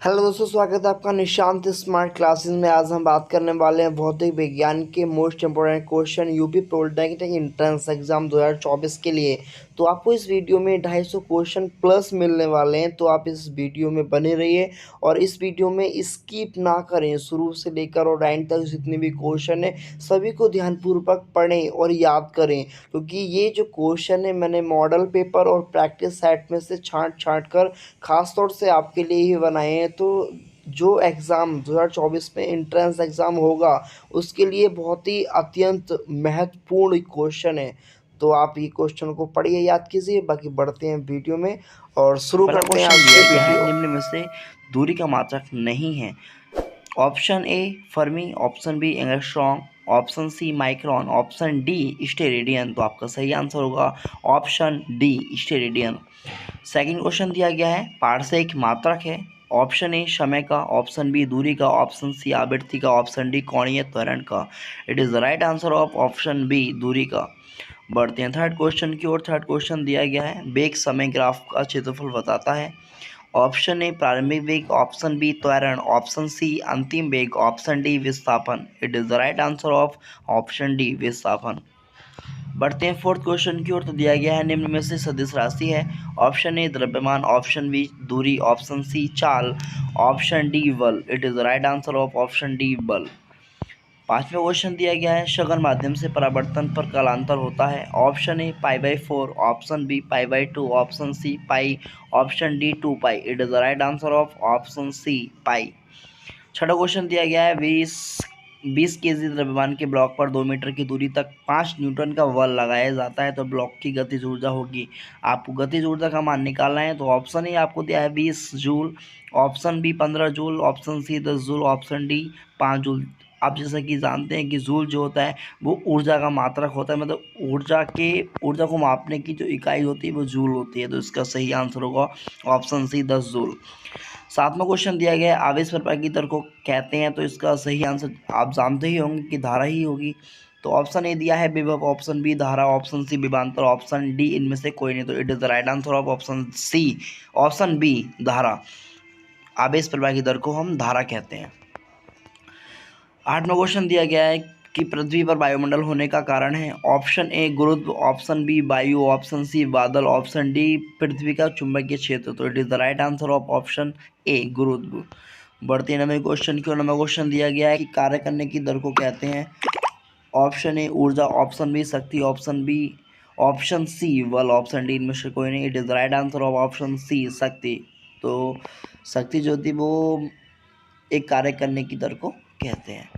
Hello दोस्तों, स्वागत है आपका निशांत स्मार्ट क्लासेस में। आज हम बात करने वाले हैं भौतिक विज्ञान के most important question UP polytechnic entrance exam 2024 के लिए। तो आपको इस वीडियो में 250 क्वेश्चन प्लस मिलने वाले हैं, तो आप इस वीडियो में बने रहिए और इस वीडियो में स्किप ना करें। शुरू से लेकर और एंड तक जितने भी क्वेश्चन है सभी को ध्यानपूर्वक पढ़ें और याद करें, क्योंकि ये जो क्वेश्चन है मैंने मॉडल पेपर और प्रैक्टिस सेट में से छांट छांट कर खास तौर से आपके लिए ही बनाए हैं। तो जो एग्ज़ाम 2024 में एंट्रेंस एग्ज़ाम होगा उसके लिए बहुत ही अत्यंत महत्वपूर्ण क्वेश्चन है। तो आप ये क्वेश्चन को पढ़िए, याद कीजिए। बाकी बढ़ते हैं वीडियो में और शुरू पहला करते हैं क्वेश्चन आज दिया की गया है वीडियो। निम्न में से दूरी का मात्रक नहीं है। Option A fermi, option B angstrom, option C micron, option D steradian. तो आपका सही आंसर होगा option D steradian. Second question दिया गया है पारसेक मात्रक है। ऑप्शन ए समय का, ऑप्शन बी दूरी का, ऑप्शन सी आवृत्ति का, ऑप्शन डी कोणीय त्वरण का। It is the right answer of option B दूरी का। बढ़ते हैं थर्ड क्वेश्चन की ओर। थर्ड क्वेश्चन दिया गया है वेग समय ग्राफ का क्षेत्रफल बताता है। ऑप्शन ए प्रारंभिक वेग, ऑप्शन बी त्वरण, ऑप्शन सी अंतिम वेग, ऑप्शन डी विस्थापन। It is the right answer of option D विस्थापन। बढ़ते हैं फोर्थ क्वेश्चन की ओर। तो दिया गया है निम्न में से सदिश राशि है। ऑप्शन ए द्रव्यमान, ऑप्शन बी दूरी, ऑप्शन सी चाल, ऑप्शन डी बल। It is the right answer of option D बल। पांचवा क्वेश्चन दिया गया है सघन माध्यम से परावर्तन पर कालांतर होता है। ऑप्शन ए पाई/4, ऑप्शन बी पाई/2, option C pi, option D 2 pi. It is the right answer of option C pi. छठा क्वेश्चन दिया गया है 20 केजी द्रव्यमान के ब्लॉक पर 2 मीटर की दूरी तक 5 न्यूटन का बल लगाया जाता है तो ब्लॉक की गतिज ऊर्जा होगी। आपको गतिज ऊर्जा का मान निकालना है। तो ऑप्शन ए आपको दिया है 20 joule, option B 15 joule, option C 10 joule, option D 5 joule. आप जैसा कि जानते हैं कि जूल जो होता है वो ऊर्जा का मात्रक होता है, मतलब ऊर्जा को मापने की जो इकाई होती है वो जूल होती है। तो इसका सही आंसर होगा ऑप्शन सी 10 जूल। सातवां क्वेश्चन दिया गया है आवेश प्रवाह की दर को कहते हैं। तो इसका सही आंसर आप जानते ही होंगे कि धारा ही होगी। तो ऑप्शन ए दिया है विभव, ऑप्शन बी धारा, ऑप्शन सी विभवांतर, ऑप्शन डी इनमें से कोई नहीं। तो it is the right answer of option C, option B धारा। आवेश प्रवाह की दर को हम धारा कहते हैं। आठवां क्वेश्चन दिया गया है कि पृथ्वी पर वायुमंडल होने का कारण है। ऑप्शन ए गुरुत्व, ऑप्शन बी वायु, ऑप्शन सी बादल, ऑप्शन डी पृथ्वी का चुंबकीय क्षेत्र। तो it is the right answer of option ए गुरुत्व। बढ़ते हैं 9वें क्वेश्चन की ओर। 9वां क्वेश्चन दिया गया है कि कार्य करने की दर को कहते हैं। ऑप्शन ए ऊर्जा, ऑप्शन बी शक्ति, ऑप्शन बी, ऑप्शन सी बल, ऑप्शन डी इनमें से कोई नहीं। It is the right answer of option C शक्ति। तो शक्ति जो थी वो एक कार्य करने की दर को कहते हैं।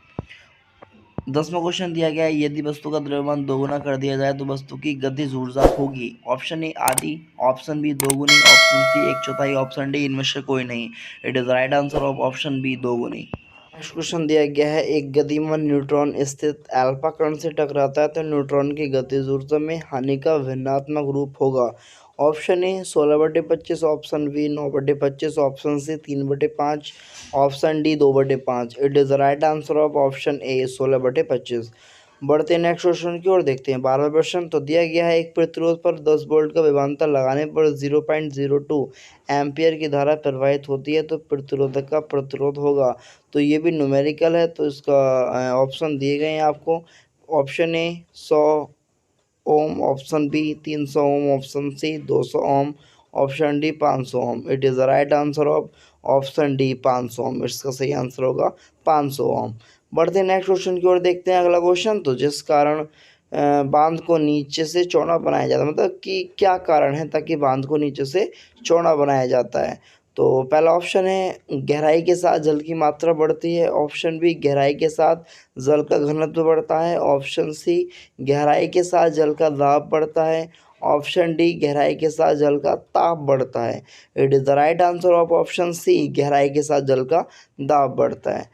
10वां क्वेश्चन दिया गया है यदि वस्तु का द्रव्यमान दोगुना कर दिया जाए तो वस्तु की गतिज ऊर्जा होगी। ऑप्शन ए आधी, ऑप्शन बी दोगुनी, ऑप्शन सी 1/4, ऑप्शन डी इनमें से कोई नहीं। It is the right answer of option B दोगुनी। नेक्स्ट क्वेश्चन दिया गया है एक गतिमान न्यूट्रॉन स्थित अल्फा कण से टकराता है तो न्यूट्रॉन की गतिज ऊर्जा में हानि का भिन्नात्मक रूप होगा। Option A 16/25, option B 9/25, option C 3/5, option D 2/5। It is the right answer of option A 16/25। बढ़ते हैं नेक्स्ट क्वेश्चन की ओर, देखते हैं 12वां प्रश्न। तो दिया गया है एक प्रतिरोध पर 10 वोल्ट का विभवांतर लगाने पर 0.02 एम्पियर की धारा प्रवाहित होती है तो प्रतिरोधक का प्रतिरोध होगा। तो ये भी न्यूमेरिकल है, तो इसका ऑप्शन दिए गए हैं आपको। Option A 100 ohm, option B 300 ohm, option C 200 ohm, option D 500 ohm. It is the right answer of option D 500 ohm. इसका सही आंसर होगा 500 ओम। बढ़ते हैं नेक्स्ट क्वेश्चन की ओर, देखते हैं अगला क्वेश्चन। तो जिस कारण बांध को नीचे से चौड़ा बनाया जाता है, मतलब कि क्या कारण है ताकि बांध को नीचे से चौड़ा बनाया जाता है। तो पहला ऑप्शन है गहराई के साथ जल की मात्रा बढ़ती है, ऑप्शन बी गहराई के साथ जल का घनत्व बढ़ता है, ऑप्शन सी गहराई के साथ जल का दाब बढ़ता है, ऑप्शन डी गहराई के साथ जल का ताप बढ़ता है। It is the right answer of option C गहराई के साथ जल का दाब बढ़ता है।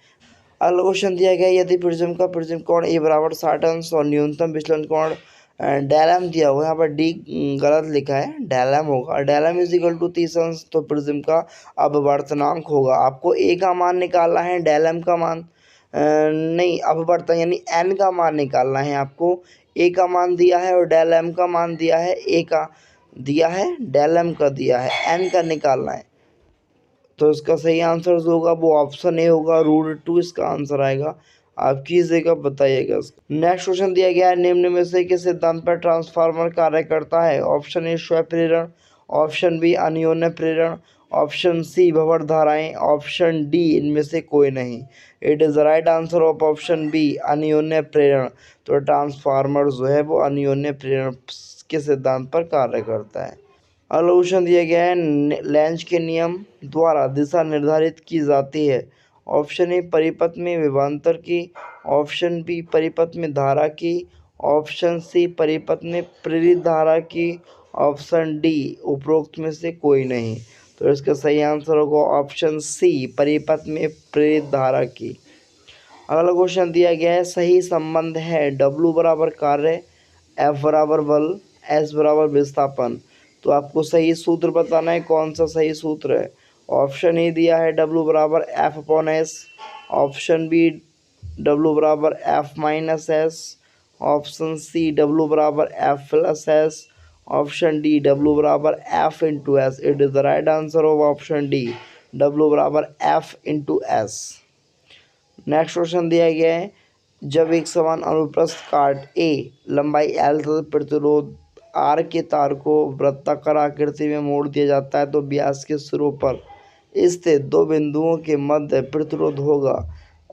अगला क्वेश्चन दिया गया है यदि प्रिज्म कोण ए बराबर 60 अंश और न्यूनतम विचलन कोण डेलम दिया हुआ है, यहाँ पर डी गलत लिखा है, डेलम होगा। डेलम इज इक्वल टू 30 अंश, तो प्रिज्म का अपवर्तनांक होगा। आपको ए का मान निकालना है, डेलम का मान नहीं, अपवर्तन यानी एन का मान निकालना है आपको। ए का मान दिया है और डेलम का मान दिया है, ए का दिया है, डेलम का दिया है, एन का निकालना है। तो इसका सही आंसर जो होगा वो ऑप्शन ए होगा, √2 इसका आंसर आएगा। आप कीजिएगा, बताइएगा। नेक्स्ट क्वेश्चन दिया गया है, निम्न में से किस सिद्धांत पर ट्रांसफार्मर कार्य करता है? ऑप्शन ए स्व प्रेरण, ऑप्शन बी अन्योन्य प्रेरण, ऑप्शन सी भंवर धाराएं, ऑप्शन डी इनमें से कोई नहीं। It is the right answer of option B अन्योन्य प्रेरण। तो ट्रांसफार्मर जो है वो अन्योन्य प्रेरण के सिद्धांत पर कार्य करता है। अगला क्वेश्चन दिया गया है, लेंज के नियम द्वारा दिशा निर्धारित की जाती है? ऑप्शन ए परिपथ में विभवांतर की, ऑप्शन बी परिपथ में धारा की, ऑप्शन सी परिपथ में प्रेरित धारा की, ऑप्शन डी उपरोक्त में से कोई नहीं। तो इसका सही आंसर होगा ऑप्शन सी परिपथ में प्रेरित धारा की। अगला क्वेश्चन दिया गया है, सही संबंध है W बराबर कार्य, F बराबर बल, S बराबर विस्थापन। तो आपको सही सूत्र बताना है, कौन सा सही सूत्र है। ऑप्शन ए दिया है W बराबर F/S, ऑप्शन बी W बराबर F-S, ऑप्शन सी W बराबर F+S, ऑप्शन डी W बराबर F/S। It is the right answer of option D W बराबर F/S। नेक्स्ट क्वेश्चन दिया गया है, जब एक समान अनुप्रस्थ काट ए लंबाई L तथा प्रतिरोध R के तार को वृत्ताकार आकृति में मोड़ दिया जाता है तो व्यास के सिरों पर स्थित दो बिंदुओं के मध्य प्रतिरोध होगा?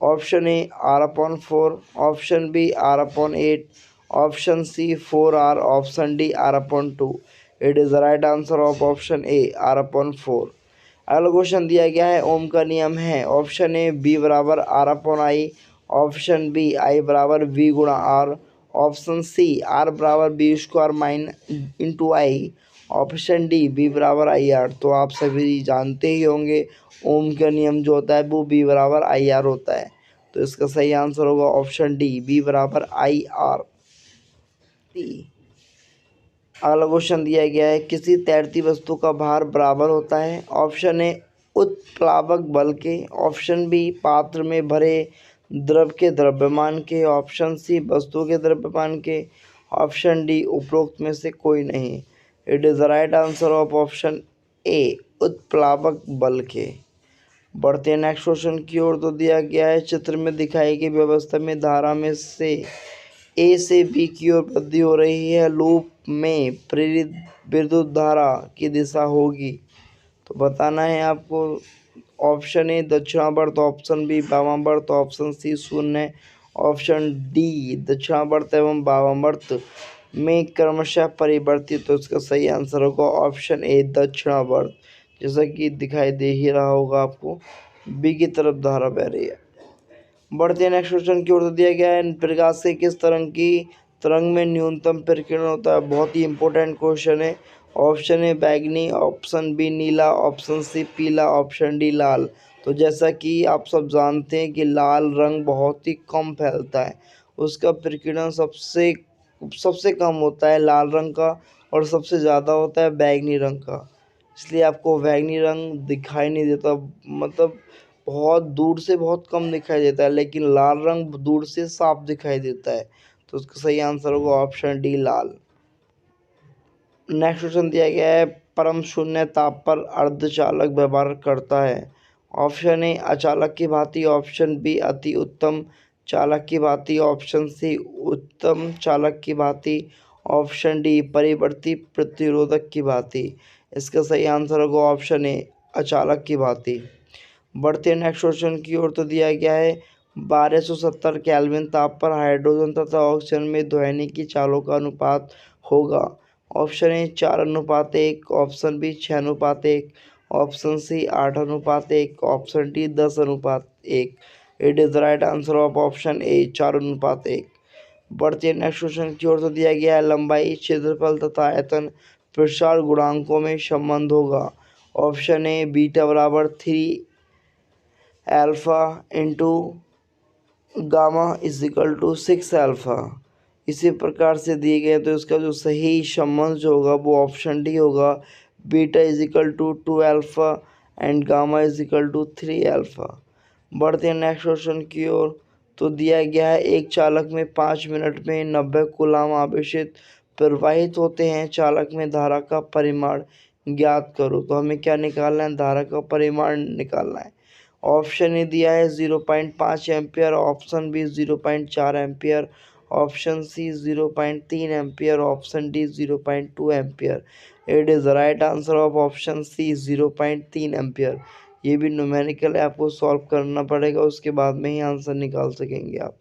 Option A R/4, option B R/8, option C 4R, option D R/2। It is the right answer of option A R/4। अगला क्वेश्चन दिया गया है, ओम का नियम है? ऑप्शन ए बी बराबर R/I, ऑप्शन बी I बराबर V गुणा R, ऑप्शन सी R बराबर B² माइन इंटू आई, ऑप्शन डी B बराबर IR। तो आप सभी जानते ही होंगे ओम का नियम जो होता है वो B बराबर IR होता है। तो इसका सही आंसर होगा ऑप्शन डी B बराबर IR। अगला क्वेश्चन दिया गया है, किसी तैरती वस्तु का भार बराबर होता है? ऑप्शन ए उत्प्लावक बल के, ऑप्शन बी पात्र में भरे द्रव के द्रव्यमान के, ऑप्शन सी वस्तु के द्रव्यमान के, ऑप्शन डी उपरोक्त में से कोई नहीं। It is the right answer of option A उत्प्लावक बल के। बढ़ते हैं नेक्स्ट क्वेश्चन की ओर। तो दिया गया है, चित्र में दिखाई गई व्यवस्था में धारा में से ए से बी की ओर वृद्धि हो रही है, लूप में प्रेरित विद्युत धारा की दिशा होगी। तो बताना है आपको। ऑप्शन ए दक्षिणावर्त, ऑप्शन बी वामावर्त, ऑप्शन सी शून्य, ऑप्शन डी दक्षिणावर्त एवं वामावर्त में क्रमशः परिवर्तित। तो इसका सही आंसर होगा ऑप्शन ए दक्षिणावर्त, जैसा कि दिखाई दे ही रहा होगा आपको, बी की तरफ धारा बह रही है। बढ़ते हैं नेक्स्ट क्वेश्चन की ओर। तो दिया गया है, प्रकाश के किस तरंग में न्यूनतम प्रकीर्णन होता है? बहुत ही इंपॉर्टेंट क्वेश्चन है। ऑप्शन ए बैगनी, ऑप्शन बी नीला, ऑप्शन सी पीला, ऑप्शन डी लाल। तो जैसा कि आप सब जानते हैं कि लाल रंग बहुत ही कम फैलता है, उसका प्रकीर्णन सबसे कम होता है लाल रंग का, और सबसे ज़्यादा होता है बैगनी रंग का। इसलिए आपको बैगनी रंग दिखाई नहीं देता, मतलब बहुत दूर से बहुत कम दिखाई देता है, लेकिन लाल रंग दूर से साफ दिखाई देता है। तो उसका सही आंसर होगा ऑप्शन डी लाल। नेक्स्ट क्वेश्चन दिया गया है, परम शून्य ताप पर अर्धचालक व्यवहार करता है? ऑप्शन ए अचालक की भांति, ऑप्शन बी अति उत्तम चालक की भांति, ऑप्शन सी उत्तम चालक की भांति, ऑप्शन डी परिवर्ती प्रतिरोधक की भांति। इसका सही आंसर होगा ऑप्शन ए अचालक की भांति। बढ़ते हैं नेक्स्ट क्वेश्चन की ओर। तो दिया गया है, 1270 केल्विन ताप पर हाइड्रोजन तथा ऑक्सीजन में ध्वनिकी चालों का अनुपात होगा? Option A 4:1, option B 6:1, option C 8:1, option D 10:1। It is the right answer of option A 4:1। बढ़ते हैं नेक्स्ट क्वेश्चन की ओर। तो दिया गया है, लंबाई क्षेत्रफल तथा आयतन प्रसार गुणांकों में संबंध होगा? ऑप्शन ए बीटा बराबर 3 alpha into gamma equal to 6 alpha. इसी प्रकार से दिए गए, तो इसका जो सही संबंध जो होगा वो ऑप्शन डी होगा, beta equal to 2 alpha and gamma equal to 3 alpha. बढ़ते हैं नेक्स्ट क्वेश्चन की ओर। तो दिया गया है, एक चालक में 5 मिनट में 90 कूलाम आवेशित प्रवाहित होते हैं, चालक में धारा का परिमाण ज्ञात करो। तो हमें क्या निकालना है, धारा का परिमाण निकालना है। ऑप्शन ए दिया है 0.5 ampere, option B 0.4 ampere, option C 0.3 ampere, option D 0.2 ampere. It is the right answer of option C 0.3 ampere. ये भी न्यूमेरिकल है, आपको सॉल्व करना पड़ेगा, उसके बाद में ही आंसर निकाल सकेंगे आप।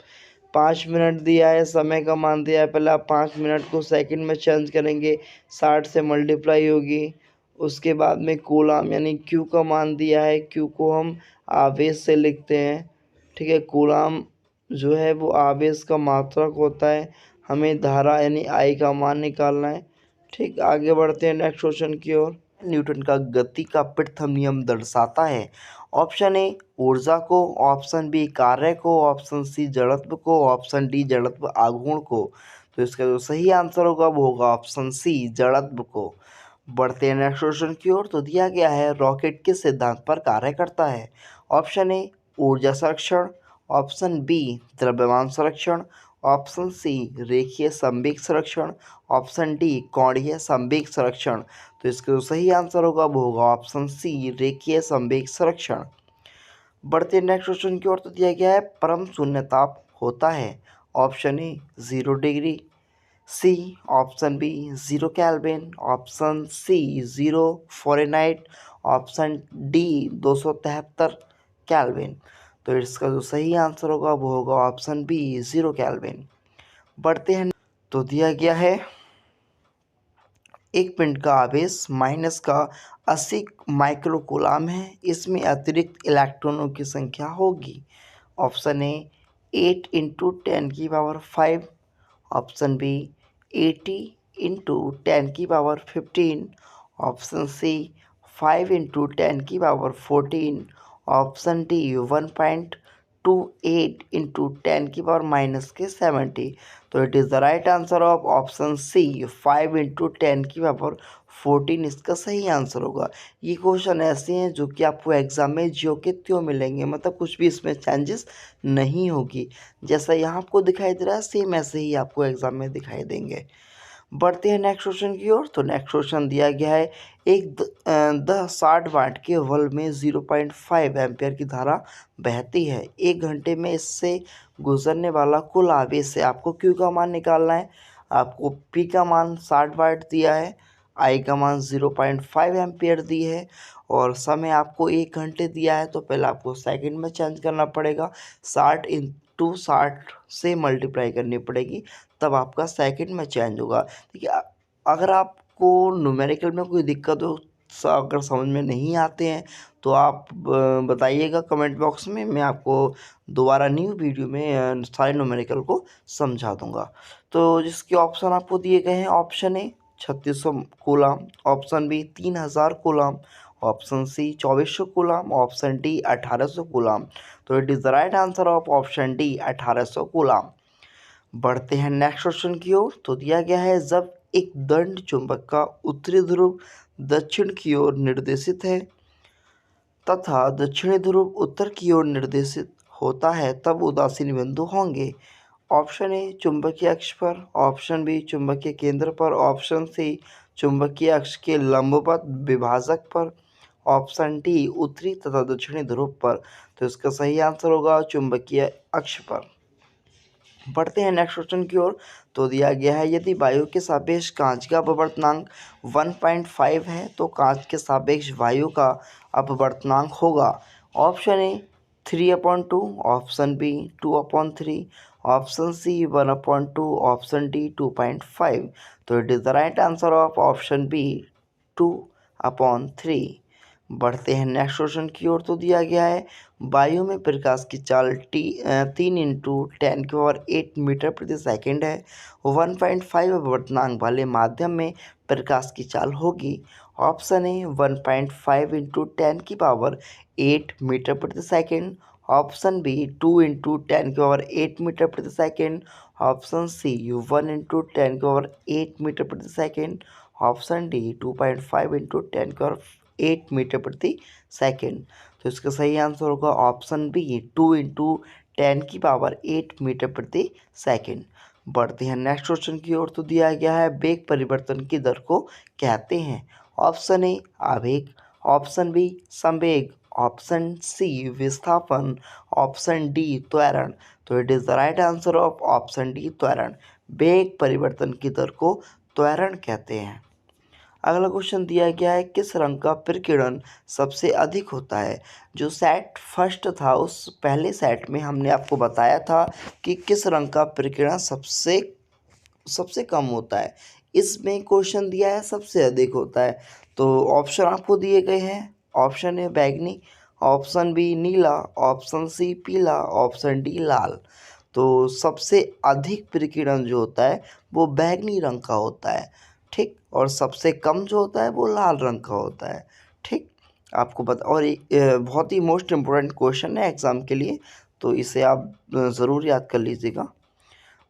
5 मिनट दिया है, समय का मान दिया है। पहले आप 5 मिनट को सेकंड में चेंज करेंगे, 60 से मल्टीप्लाई होगी। उसके बाद में कूलाम यानी क्यू का मान दिया है, क्यू को हम आवेश से लिखते हैं, ठीक है। कूलाम जो है वो आवेश का मात्रक होता है। हमें धारा यानी आई का मान निकालना है, ठीक। आगे बढ़ते हैं नेक्स्ट क्वेश्चन की ओर। न्यूटन का गति का प्रथम नियम दर्शाता है। ऑप्शन ए ऊर्जा को, ऑप्शन बी कार्य को, ऑप्शन सी जड़त्व को, ऑप्शन डी जड़त्व आघूर्ण को। तो इसका जो सही आंसर होगा वो होगा ऑप्शन सी जड़त्व को। बढ़ते हैं नेक्स्ट क्वेश्चन की ओर। तो दिया गया है रॉकेट किस सिद्धांत पर कार्य करता है। ऑप्शन ए ऊर्जा संरक्षण, ऑप्शन बी द्रव्यमान संरक्षण, ऑप्शन सी रेखीय संवेग संरक्षण, ऑप्शन डी कोणीय संवेग संरक्षण। तो इसका जो सही आंसर होगा वो होगा ऑप्शन सी रेखीय संवेग संरक्षण। बढ़ते नेक्स्ट क्वेश्चन की ओर। तो दिया गया है परम शून्य ताप होता है। Option A 0 degree, C option B 0 kelvin, option C 0 Fahrenheit, option D 273 kelvin. तो इसका जो सही आंसर होगा वो होगा ऑप्शन बी 0 केल्विन। बढ़ते हैं। तो दिया गया है एक पिंड का आवेश माइनस का 80 माइक्रोकूलाम है, इसमें अतिरिक्त इलेक्ट्रॉनों की संख्या होगी। Option A 8 into 10⁵, option B 80 into 10⁵15, option C 5 into 10⁵14, option D 1.28 into 10⁻⁻70। तो it is the right answer of option C 5 into 10⁻14 इसका सही आंसर होगा। ये क्वेश्चन ऐसे हैं जो कि आपको एग्जाम में ज्यों के त्यों मिलेंगे, मतलब कुछ भी इसमें चेंजेस नहीं होगी। जैसा यहाँ आपको दिखाई दे रहा है सेम ऐसे ही आपको एग्जाम में दिखाई देंगे। बढ़ते हैं नेक्स्ट क्वेश्चन की ओर। तो नेक्स्ट क्वेश्चन दिया गया है एक 60 वाट के बल्ब में 0.5 एम्पियर की धारा बहती है। 1 घंटे में इससे गुजरने वाला कुल आवेश है। आपको क्यू का मान निकालना है। आपको पी का मान 60 वाट दिया है, आई का मान 0.5 एम्पियर दी है, और समय आपको 1 घंटे दिया है। तो पहले आपको सेकंड में चेंज करना पड़ेगा, 60 इंटू 60 से मल्टीप्लाई करनी पड़ेगी, तब आपका सेकंड में चेंज होगा। देखिए अगर आपको न्यूमेरिकल में कोई दिक्कत हो, अगर समझ में नहीं आते हैं तो आप बताइएगा कमेंट बॉक्स में, मैं आपको दोबारा न्यू वीडियो में सारे न्यूमेरिकल को समझा दूंगा। तो जिसके ऑप्शन आपको दिए गए हैं, option A 3600 coulomb, option B 3000 coulomb, option C 2400 coulomb, option D 1800 coulomb. तो it is the right answer of option D 1800 coulomb. बढ़ते हैं नेक्स्ट क्वेश्चन की ओर। तो दिया गया है जब एक दंड चुंबक का उत्तरी ध्रुव दक्षिण की ओर निर्देशित है तथा दक्षिणी ध्रुव उत्तर की ओर निर्देशित होता है तब उदासीन बिंदु होंगे। ऑप्शन ए चुंबकीय अक्ष पर, ऑप्शन बी चुंबकीय केंद्र पर, ऑप्शन सी चुंबकीय अक्ष के लंबवत विभाजक पर, ऑप्शन डी उत्तरी तथा दक्षिणी ध्रुव पर। तो इसका सही आंसर होगा चुंबकीय अक्ष पर। बढ़ते हैं नेक्स्ट क्वेश्चन की ओर। तो दिया गया है यदि वायु के सापेक्ष कांच का अपवर्तनांक 1.5 है तो कांच के सापेक्ष वायु का अपवर्तनांक होगा। Option A 3/2, option B 2/3, option C 1/2, option D 2.5। तो it is the right answer of option B 2/3। बढ़ते हैं नेक्स्ट क्वेश्चन की ओर। तो दिया गया है वायु में प्रकाश की चाल 3 इंटू 10⁸8 मीटर प्रति सेकंड है। 1.5 अपवर्तनांक वाले माध्यम में प्रकाश की चाल होगी। ऑप्शन ए 1.5 इंटू 10⁸8 मीटर प्रति second, option B 2 into 10⁸8 metre प्रति second, option C 1 into 10⁸8 metre प्रति second, option D 2.5 into 10⁸8 metre प्रति सेकंड। तो इसका सही आंसर होगा ऑप्शन बी 2 इंटू 10⁸8 मीटर प्रति सेकंड। बढ़ते हैं नेक्स्ट क्वेश्चन की ओर। तो दिया गया है वेग परिवर्तन की दर को कहते हैं। ऑप्शन ए आवेग, ऑप्शन बी संवेग, ऑप्शन सी विस्थापन, ऑप्शन डी त्वरण। तो it is the right answer of option D त्वरण। वेग परिवर्तन की दर को त्वरण कहते हैं। अगला क्वेश्चन दिया गया है, किस रंग का प्रकीर्णन सबसे अधिक होता है। जो सेट फर्स्ट था उस पहले सेट में हमने आपको बताया था कि किस रंग का प्रकीर्णन सबसे सबसे कम होता है। इसमें क्वेश्चन दिया है सबसे अधिक होता है। तो ऑप्शन आपको दिए गए हैं। ऑप्शन ए बैगनी, ऑप्शन बी नीला, ऑप्शन सी पीला, ऑप्शन डी लाल। तो सबसे अधिक प्रकीर्णन जो होता है वो बैगनी रंग का होता है, ठीक। और सबसे कम जो होता है वो लाल रंग का होता है, ठीक। आपको बता, और बहुत ही मोस्ट इम्पोर्टेंट क्वेश्चन है एग्ज़ाम के लिए, तो इसे आप ज़रूर याद कर लीजिएगा।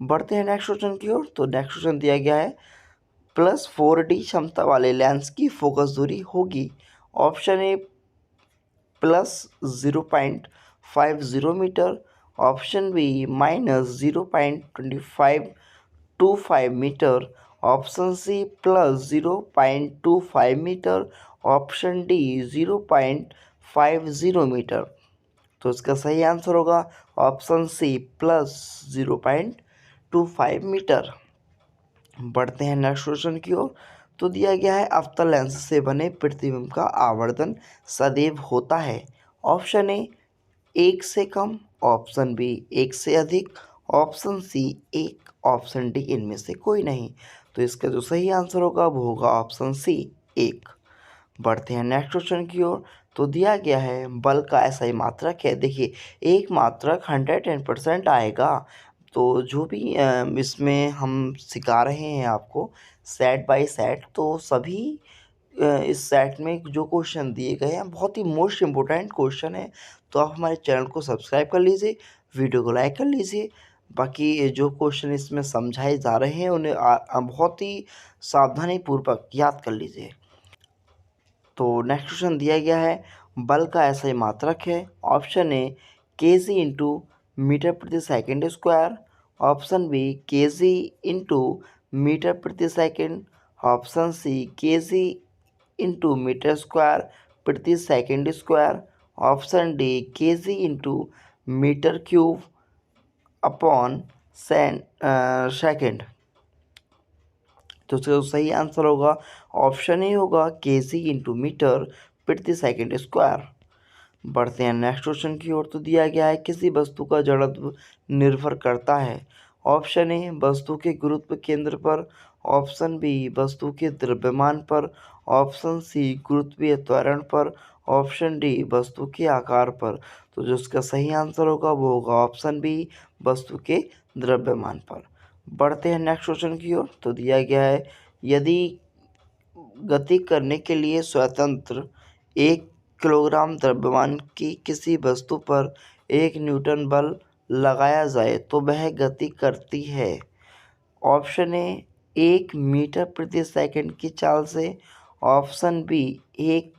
बढ़ते हैं नेक्स्ट क्वेश्चन की ओर। तो नेक्स्ट क्वेश्चन दिया गया है, +4D क्षमता वाले लेंस की फोकस दूरी होगी। Option A +0.50 metre, option B -0.2525 metre, option C +0.25 metre, option D 0.50 metre. तो इसका सही आंसर होगा ऑप्शन सी +0.25 मीटर। बढ़ते हैं नेक्स्ट क्वेश्चन की ओर। तो दिया गया है, अवतल लेंस से बने प्रतिबिंब का आवर्धन सदैव होता है। ऑप्शन ए 1 से कम, ऑप्शन बी 1 से अधिक, ऑप्शन सी 1, ऑप्शन डी इनमें से कोई नहीं। तो इसका जो सही आंसर होगा वो होगा ऑप्शन सी 1। बढ़ते हैं नेक्स्ट क्वेश्चन की ओर। तो दिया गया है, बल का ऐसा ही मात्रक है। देखिए, एक मात्रक 110% आएगा। तो जो भी इसमें हम सिखा रहे हैं आपको सेट बाय सेट, तो सभी इस सेट में जो क्वेश्चन दिए गए हैं बहुत ही मोस्ट इम्पोर्टेंट क्वेश्चन है। तो आप हमारे चैनल को सब्सक्राइब कर लीजिए, वीडियो को लाइक कर लीजिए। बाकी जो क्वेश्चन इसमें समझाए जा रहे हैं उन्हें बहुत ही सावधानीपूर्वक याद कर लीजिए। तो नेक्स्ट क्वेश्चन दिया गया है, बल का ऐसा ही मात्रक है। Option A KG into metre प्रति second square, option B KG into metre प्रति second, option C KG into metre square प्रति second square, option D KG into metre cube upon second. तो इसका सही आंसर होगा ऑप्शन ए होगा KG into metre प्रति second square. बढ़ते हैं नेक्स्ट क्वेश्चन की ओर। तो दिया गया है, किसी वस्तु का जड़त्व निर्भर करता है। ऑप्शन ए वस्तु के गुरुत्व केंद्र पर, ऑप्शन बी वस्तु के द्रव्यमान पर, ऑप्शन सी गुरुत्वीय त्वरण पर, ऑप्शन डी वस्तु के आकार पर। तो जो इसका सही आंसर होगा वो होगा ऑप्शन बी वस्तु के द्रव्यमान पर। बढ़ते हैं नेक्स्ट क्वेश्चन की ओर। तो दिया गया है, यदि गति करने के लिए स्वतंत्र 1 किलोग्राम द्रव्यमान की किसी वस्तु पर 1 न्यूटन बल लगाया जाए तो वह गति करती है। ऑप्शन ए 1 मीटर प्रति सेकंड की चाल से, ऑप्शन बी 1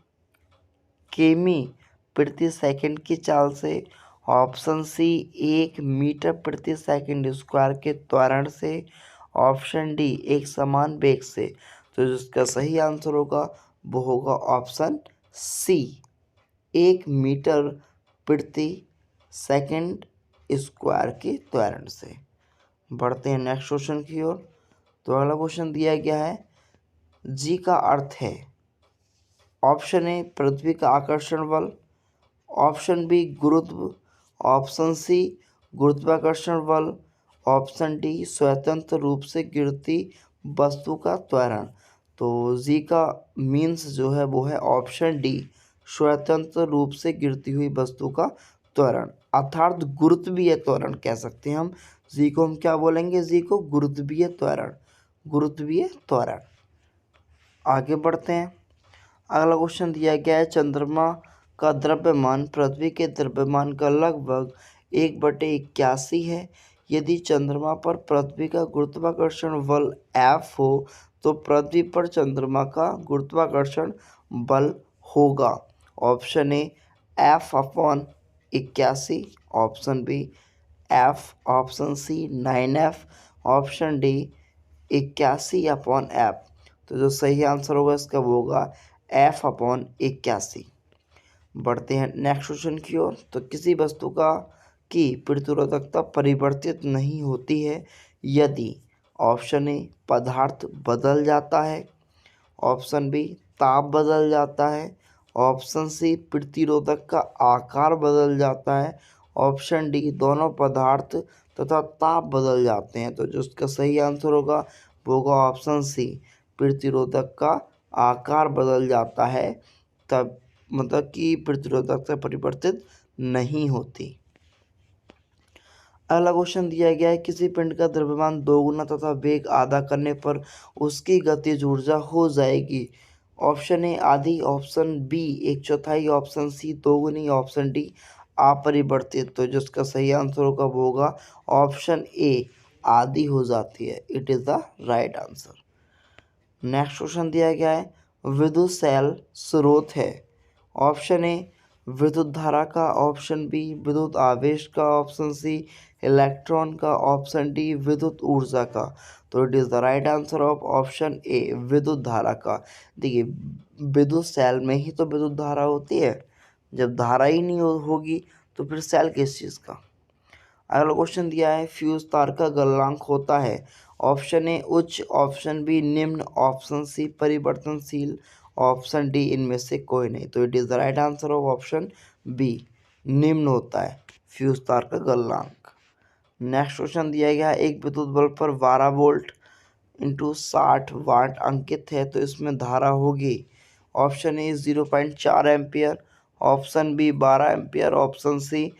किमी प्रति सेकंड की चाल से, ऑप्शन सी 1 मीटर प्रति सेकंड स्क्वायर के त्वरण से, ऑप्शन डी एक समान वेग से। तो जिसका सही आंसर होगा वो होगा ऑप्शन सी 1 मीटर प्रति सेकंड स्क्वायर के त्वरण से। बढ़ते हैं नेक्स्ट क्वेश्चन की ओर। तो अगला क्वेश्चन दिया गया है, जी का अर्थ है। ऑप्शन ए पृथ्वी का आकर्षण बल, ऑप्शन बी गुरुत्व, ऑप्शन सी गुरुत्वाकर्षण बल, ऑप्शन डी स्वतंत्र रूप से गिरती वस्तु का त्वरण। तो जी का मीन्स जो है वो है ऑप्शन डी स्वतंत्र रूप से गिरती हुई वस्तु का त्वरण, अर्थात गुरुत्वीय त्वरण कह सकते हैं हम। जी को हम क्या बोलेंगे, जी को गुरुत्वीय त्वरण, गुरुत्वीय त्वरण। आगे बढ़ते हैं। अगला क्वेश्चन दिया गया है, चंद्रमा का द्रव्यमान पृथ्वी के द्रव्यमान का लगभग 1/81 है। यदि चंद्रमा पर पृथ्वी का गुरुत्वाकर्षण बल F हो तो पृथ्वी पर चंद्रमा का गुरुत्वाकर्षण बल होगा। Option A F/81, option B F, option C 9F, option D 81/F। तो जो सही आंसर होगा इसका वो होगा F/81। बढ़ते हैं नेक्स्ट क्वेश्चन की ओर। तो किसी वस्तु की प्रतिरोधकता परिवर्तित नहीं होती है यदि ऑप्शन ए पदार्थ बदल जाता है, ऑप्शन बी ताप बदल जाता है, ऑप्शन सी प्रतिरोधक का आकार बदल जाता है, ऑप्शन डी दोनों पदार्थ तथा ताप बदल जाते हैं। तो जो उसका सही आंसर होगा वो होगा ऑप्शन सी, प्रतिरोधक का आकार बदल जाता है, तब मतलब कि प्रतिरोधकता परिवर्तित नहीं होती। अगला क्वेश्चन दिया गया है, किसी पिंड का द्रव्यमान दोगुना तथा वेग आधा करने पर उसकी गतिज ऊर्जा हो जाएगी। ऑप्शन ए आधी, ऑप्शन बी एक चौथाई, ऑप्शन सी दोगुनी, ऑप्शन डी अपरिवर्तित। तो जिसका सही आंसर होगा वो होगा ऑप्शन ए आधी हो जाती है। It is the right answer. Next question दिया गया है, विद्युत सेल स्रोत है। ऑप्शन ए विद्युत धारा का, ऑप्शन बी विद्युत आवेश का, ऑप्शन सी इलेक्ट्रॉन का, ऑप्शन डी विद्युत ऊर्जा का। तो it is the right answer of option ए विद्युत धारा का। देखिए विद्युत सेल में ही तो विद्युत धारा होती है, जब धारा ही नहीं होगी तो फिर सेल किस चीज़ का। अगला क्वेश्चन दिया है, फ्यूज तार का गलनांक होता है। ऑप्शन ए उच्च, ऑप्शन बी निम्न, ऑप्शन सी परिवर्तनशील, ऑप्शन डी इनमें से कोई नहीं। तो it is the right answer of option B, निम्न होता है फ्यूज तार का गलनांक। नेक्स्ट क्वेश्चन दिया गया है, एक विद्युत बल्ब पर 12 वोल्ट इंटू 60 वाट अंकित है तो इसमें धारा होगी। Option A 0.4 ampere, option B 12 ampere, option C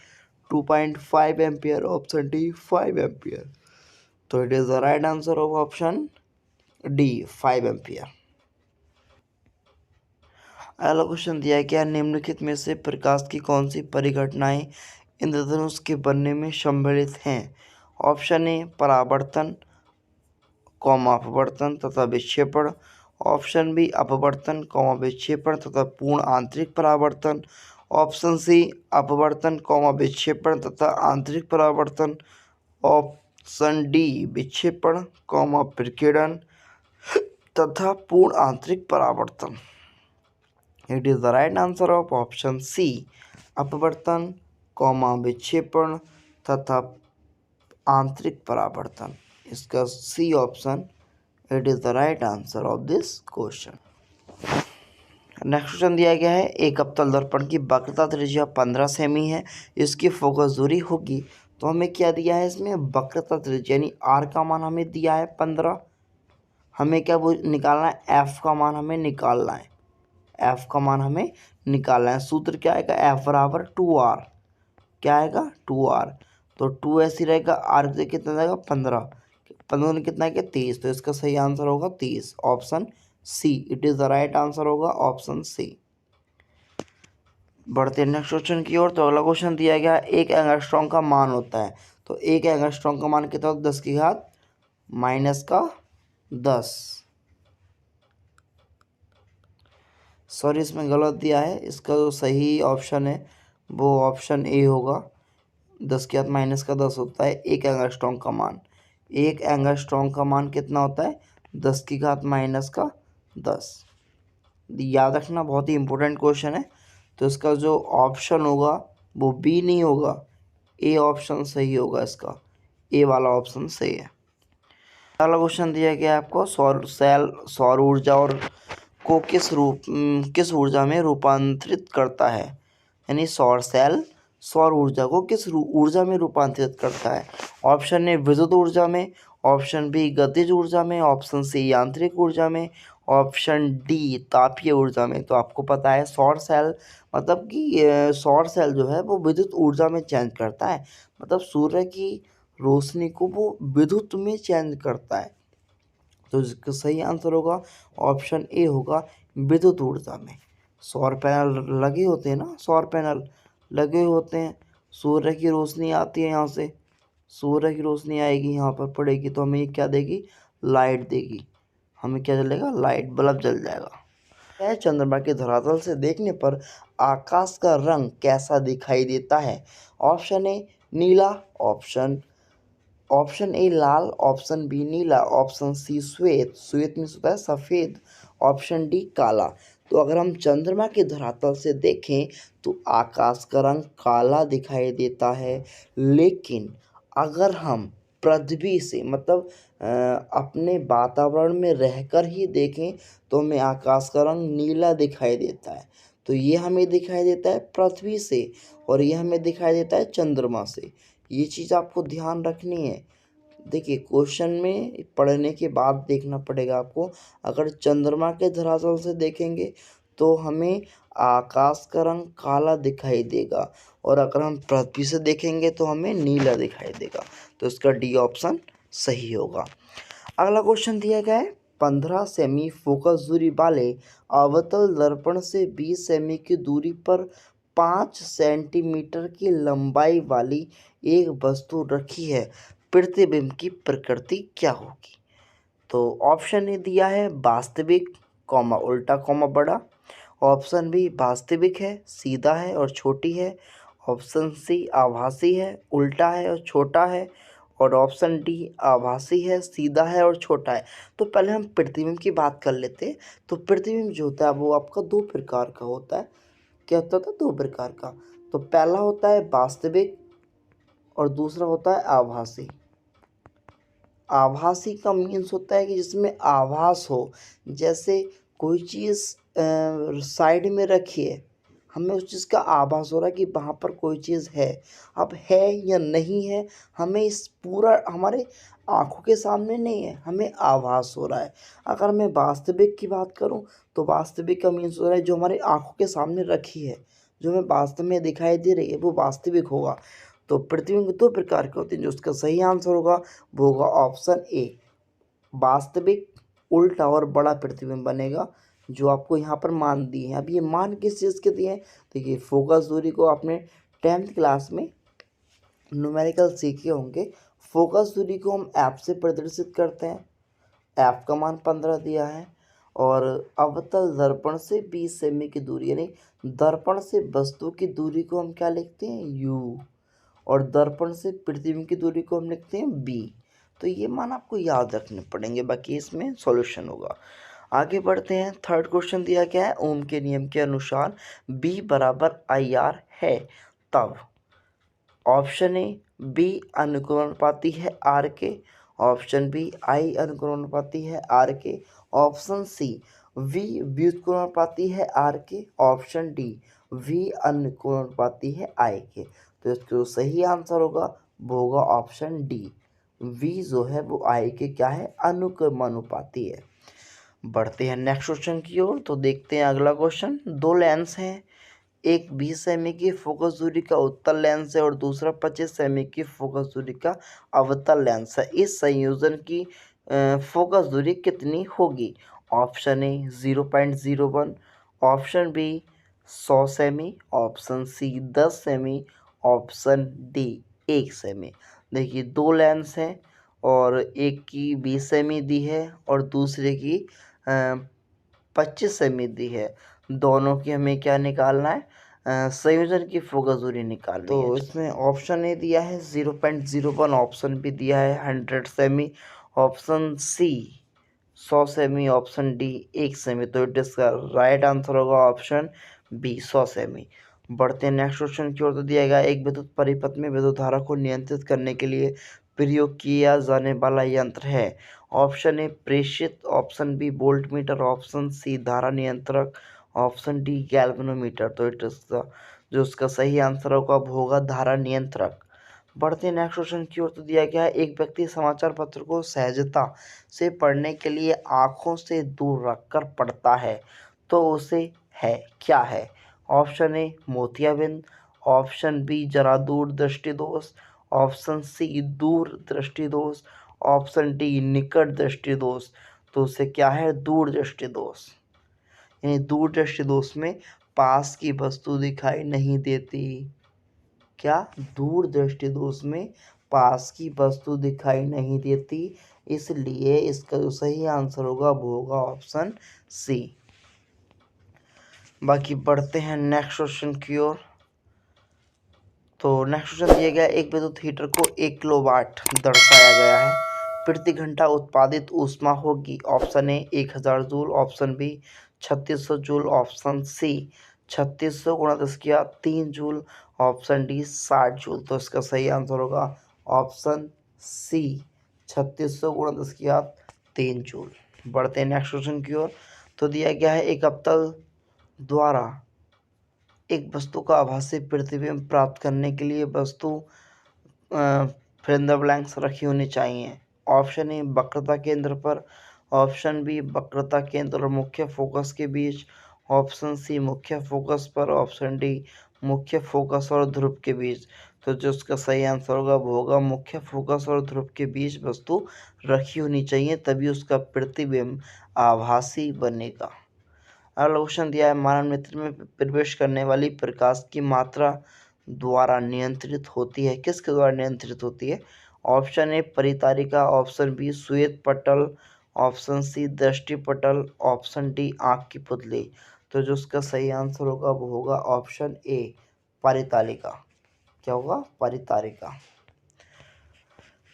2.5 ampere, option D 5 ampere. तो it is the right answer of option D 5 ampere. अगला क्वेश्चन दिया गया, निम्नलिखित में से प्रकाश की कौन सी परिघटनाएं इंद्रधनुष के बनने में सम्मिलित हैं। ऑप्शन ए परावर्तन, अपवर्तन तथा विक्षेपण, ऑप्शन बी अपवर्तन, विक्षेपण तथा पूर्ण आंतरिक परावर्तन, ऑप्शन सी अपवर्तन, विक्षेपण तथा आंतरिक परावर्तन, ऑप्शन डी विक्षेपण, विकिरण तथा पूर्ण आंतरिक परावर्तन। It is the right answer of option C, अपवर्तन, विक्षेपण तथा आंतरिक परावर्तन। इसका C option it is the right answer of this question. Next question दिया गया है, एक अवतल दर्पण की वक्रता त्रिज्या 15 सेमी है, इसकी फोकस दूरी होगी। तो हमें क्या दिया है इसमें, वक्रता त्रिज्या यानी आर का मान हमें दिया है 15। हमें क्या वो निकालना है, एफ का मान हमें निकालना है, एफ का मान हमें निकालना है। सूत्र क्या आएगा, एफ बराबर 2r। क्या आएगा 2r। तो 2 ऐसी रहेगा, आर से कितना जाएगा 15, 15 में कितना है 30। तो इसका सही आंसर होगा 30, option C. It is the right answer होगा ऑप्शन सी। बढ़ते हैं नेक्स्ट क्वेश्चन की ओर। तो अगला क्वेश्चन दिया गया, एक एंगस्ट्रॉम का मान होता है। तो एक एंगस्ट्रॉम का मान कितना होता है, 10 की घात -10। सॉरी इसमें गलत दिया है, इसका जो सही ऑप्शन है वो ऑप्शन ए होगा। 10 की घात -10 होता है एक एंगस्ट्रॉम का मान। एक एंगस्ट्रॉम का मान कितना होता है, 10 की घात -10। याद रखना, बहुत ही इंपॉर्टेंट क्वेश्चन है। तो इसका जो ऑप्शन होगा वो बी नहीं होगा, ए ऑप्शन सही होगा। इसका ए वाला ऑप्शन सही है। अगला क्वेश्चन दिया गया है आपको, सौर ऊर्जा और को किस ऊर्जा में रूपांतरित करता है। यानी सौर सेल सौर ऊर्जा को किस ऊर्जा में रूपांतरित करता है। ऑप्शन ए विद्युत ऊर्जा में, ऑप्शन बी गतिज ऊर्जा में, ऑप्शन सी यांत्रिक ऊर्जा में, ऑप्शन डी तापीय ऊर्जा में। तो आपको पता है सौर सेल मतलब कि सौर सेल जो है वो विद्युत ऊर्जा में चेंज करता है, मतलब सूर्य की रोशनी को वो विद्युत में चेंज करता है। तो इसका सही आंसर होगा ऑप्शन ए होगा विद्युत ऊर्जा में। सौर पैनल लगे होते हैं ना, सौर पैनल लगे होते हैं, सूर्य की रोशनी आती है यहाँ से, सूर्य की रोशनी आएगी यहाँ पर पड़ेगी तो हमें क्या देगी, लाइट देगी। हमें क्या जलेगा, लाइट बल्ब जल जाएगा। यह चंद्रमा के धरातल से देखने पर आकाश का रंग कैसा दिखाई देता है। ऑप्शन ए नीला, ऑप्शन ऑप्शन ए लाल, ऑप्शन बी नीला, ऑप्शन सी श्वेत, श्वेत मीन्स होता है सफ़ेद, ऑप्शन डी काला। तो अगर हम चंद्रमा के धरातल से देखें तो आकाश का रंग काला दिखाई देता है, लेकिन अगर हम पृथ्वी से मतलब अपने वातावरण में रहकर ही देखें तो हमें आकाश का रंग नीला दिखाई देता है। तो ये हमें दिखाई देता है पृथ्वी से और ये हमें दिखाई देता है चंद्रमा से। ये चीज़ आपको ध्यान रखनी है। देखिए क्वेश्चन में पढ़ने के बाद देखना पड़ेगा आपको। अगर चंद्रमा के धरातल से देखेंगे तो हमें आकाश का रंग काला दिखाई देगा और अगर हम पृथ्वी से देखेंगे तो हमें नीला दिखाई देगा। तो इसका डी ऑप्शन सही होगा। अगला क्वेश्चन दिया गया है 15 सेमी फोकस दूरी वाले अवतल दर्पण से 20 सेमी की दूरी पर 5 सेंटीमीटर की लंबाई वाली एक वस्तु रखी है, प्रतिबिंब की प्रकृति क्या होगी? तो ऑप्शन ए दिया है वास्तविक कॉमा उल्टा कॉमा बड़ा, ऑप्शन बी वास्तविक है सीधा है और छोटी है, ऑप्शन सी आभासी है उल्टा है और छोटा है, और ऑप्शन डी आभासी है सीधा है और छोटा है। तो पहले हम प्रतिबिंब की बात कर लेते हैं। तो प्रतिबिंब जो होता है वो आपका दो प्रकार का होता है। क्या होता था? दो प्रकार का। तो पहला होता है वास्तविक और दूसरा होता है आभासी। आभासी का मीन्स होता है कि जिसमें आभास हो, जैसे कोई चीज़ साइड में रखी है, हमें उस चीज़ का आभास हो रहा है कि वहाँ पर कोई चीज़ है। अब है या नहीं है हमें इस पूरा हमारे आँखों के सामने नहीं है, हमें आभास हो रहा है। अगर मैं वास्तविक की बात करूँ तो वास्तविक का मीन्स हो रहा है जो हमारी आँखों के सामने रखी है, जो हमें वास्तव में दिखाई दे रही है वो वास्तविक होगा। तो प्रतिबिंब दो प्रकार के होते हैं। जो उसका सही आंसर होगा वो होगा ऑप्शन ए वास्तविक उल्टा और बड़ा प्रतिबिंब बनेगा, जो आपको यहाँ पर मान दिए हैं। अब ये मान किस चीज़ के दिए हैं? देखिए फोकस दूरी को आपने 10th क्लास में न्यूमेरिकल सीखे होंगे। फोकस दूरी को हम ऐप से प्रदर्शित करते हैं। ऐप का मान 15 दिया है और अवतल दर्पण से 20 सेमी की दूरी, यानी दर्पण से वस्तु की दूरी को हम क्या लिखते हैं? यू, और दर्पण से प्रतिबिंब की दूरी को हम लिखते हैं बी। तो ये मान आपको याद रखने पड़ेंगे, बाकी इसमें सॉल्यूशन होगा। आगे बढ़ते हैं। थर्ड क्वेश्चन दिया गया है ओम के नियम के अनुसार बी बराबर आई आर है तब। ऑप्शन ए बी अनुक्रमानुपाती है आर के, ऑप्शन बी आई अनुक्रमानुपाती है आर के, ऑप्शन सी वी व्युत्क्रमानुपाती है आर के, ऑप्शन डी वी अनुक्रमानुपाती है आई के। तो इसका जो सही आंसर होगा वो होगा ऑप्शन डी, वी जो है वो आई के क्या है? अनुक्रमानुपाती है। बढ़ते हैं नेक्स्ट क्वेश्चन की ओर। तो देखते हैं अगला क्वेश्चन। दो लेंस हैं, एक 20 सेमी की फोकस दूरी का उत्तल लेंस है और दूसरा 25 सेमी की फोकस दूरी का अवतल लेंस है। इस संयोजन की फोकस दूरी कितनी होगी? ऑप्शन ए 0.01, ऑप्शन बी 100 सेमी, ऑप्शन सी 10 सेमी, ऑप्शन डी 1 सेमी। देखिए दो लेंस हैं और एक की 20 सेमी दी है और दूसरे की 25 सेमी दी है। दोनों की हमें क्या निकालना है? संयोजन की फोकस दूरी निकालनी है। तो इसमें ऑप्शन ए दिया है 0.01, ऑप्शन बी दिया है 100 सेमी, ऑप्शन सी 100 सेमी, ऑप्शन डी 1 सेमी। तो इसका राइट आंसर होगा ऑप्शन बी 100 सेमी। बढ़ते हैं नेक्स्ट क्वेश्चन की ओर। तो दिया गया एक विद्युत परिपथ में विद्युत धारा को नियंत्रित करने के लिए प्रयोग किया जाने वाला यंत्र है। ऑप्शन ए प्रेषित, option B voltmeter, option C धारा नियंत्रक, ऑप्शन डी गैल्वेनोमीटर। तो इसका जो उसका सही आंसर होगा वो होगा धारा नियंत्रक। बढ़ते हैं नेक्स्ट क्वेश्चन की ओर। तो दिया गया है एक व्यक्ति समाचार पत्र को सहजता से पढ़ने के लिए आँखों से दूर रखकर पढ़ता है, तो उसे है क्या है? ऑप्शन ए मोतियाबिंद, ऑप्शन बी जरा दूर दृष्टि दोष, ऑप्शन सी दूर दृष्टि दोष, ऑप्शन डी निकट दृष्टि दोष। तो उसे क्या है? दूर दृष्टि दोष। यानी दूर दृष्टि दोष में पास की वस्तु दिखाई नहीं देती। क्या? दूर दृष्टि दोष में पास की वस्तु दिखाई नहीं देती, इसलिए इसका जो सही आंसर होगा वो होगा ऑप्शन सी। बाकी बढ़ते हैं नेक्स्ट क्वेश्चन की ओर। तो नेक्स्ट क्वेश्चन दिया गया एक विद्युत हीटर को 1 किलोवाट दर्शाया गया है, प्रति घंटा उत्पादित ऊष्मा होगी। Option A 1000 joule, option B 3600 joule, option C 3600 गुणा 10⁻³ जूल, ऑप्शन डी 60 जूल। तो इसका सही आंसर होगा ऑप्शन सी 3600 गुणा 10⁻³ जूल। बढ़ते हैं नेक्स्ट क्वेश्चन की ओर। तो दिया गया है एक अवतल द्वारा एक वस्तु का आभासी प्रतिबिंब प्राप्त करने के लिए वस्तु फिल द ब्लैंक्स रखी होनी चाहिए। ऑप्शन ए वक्रता केंद्र पर, ऑप्शन बी वक्रता केंद्र और मुख्य फोकस के बीच, ऑप्शन सी मुख्य फोकस पर, ऑप्शन डी मुख्य फोकस और ध्रुव के बीच। तो जो उसका सही आंसर होगा वो होगा मुख्य फोकस और ध्रुव के बीच वस्तु रखी होनी चाहिए, तभी उसका प्रतिबिंब आभासी बनेगा। अगला क्वेश्चन दिया है मानव नेत्र में प्रवेश करने वाली प्रकाश की मात्रा द्वारा नियंत्रित होती है, किसके द्वारा नियंत्रित होती है। ऑप्शन ए परितारिका, ऑप्शन बी श्वेत पटल, ऑप्शन सी दृष्टि पटल, ऑप्शन डी आँख की पुतली। तो जो उसका सही आंसर होगा वो होगा ऑप्शन ए परितालिका। क्या होगा, परितारिका।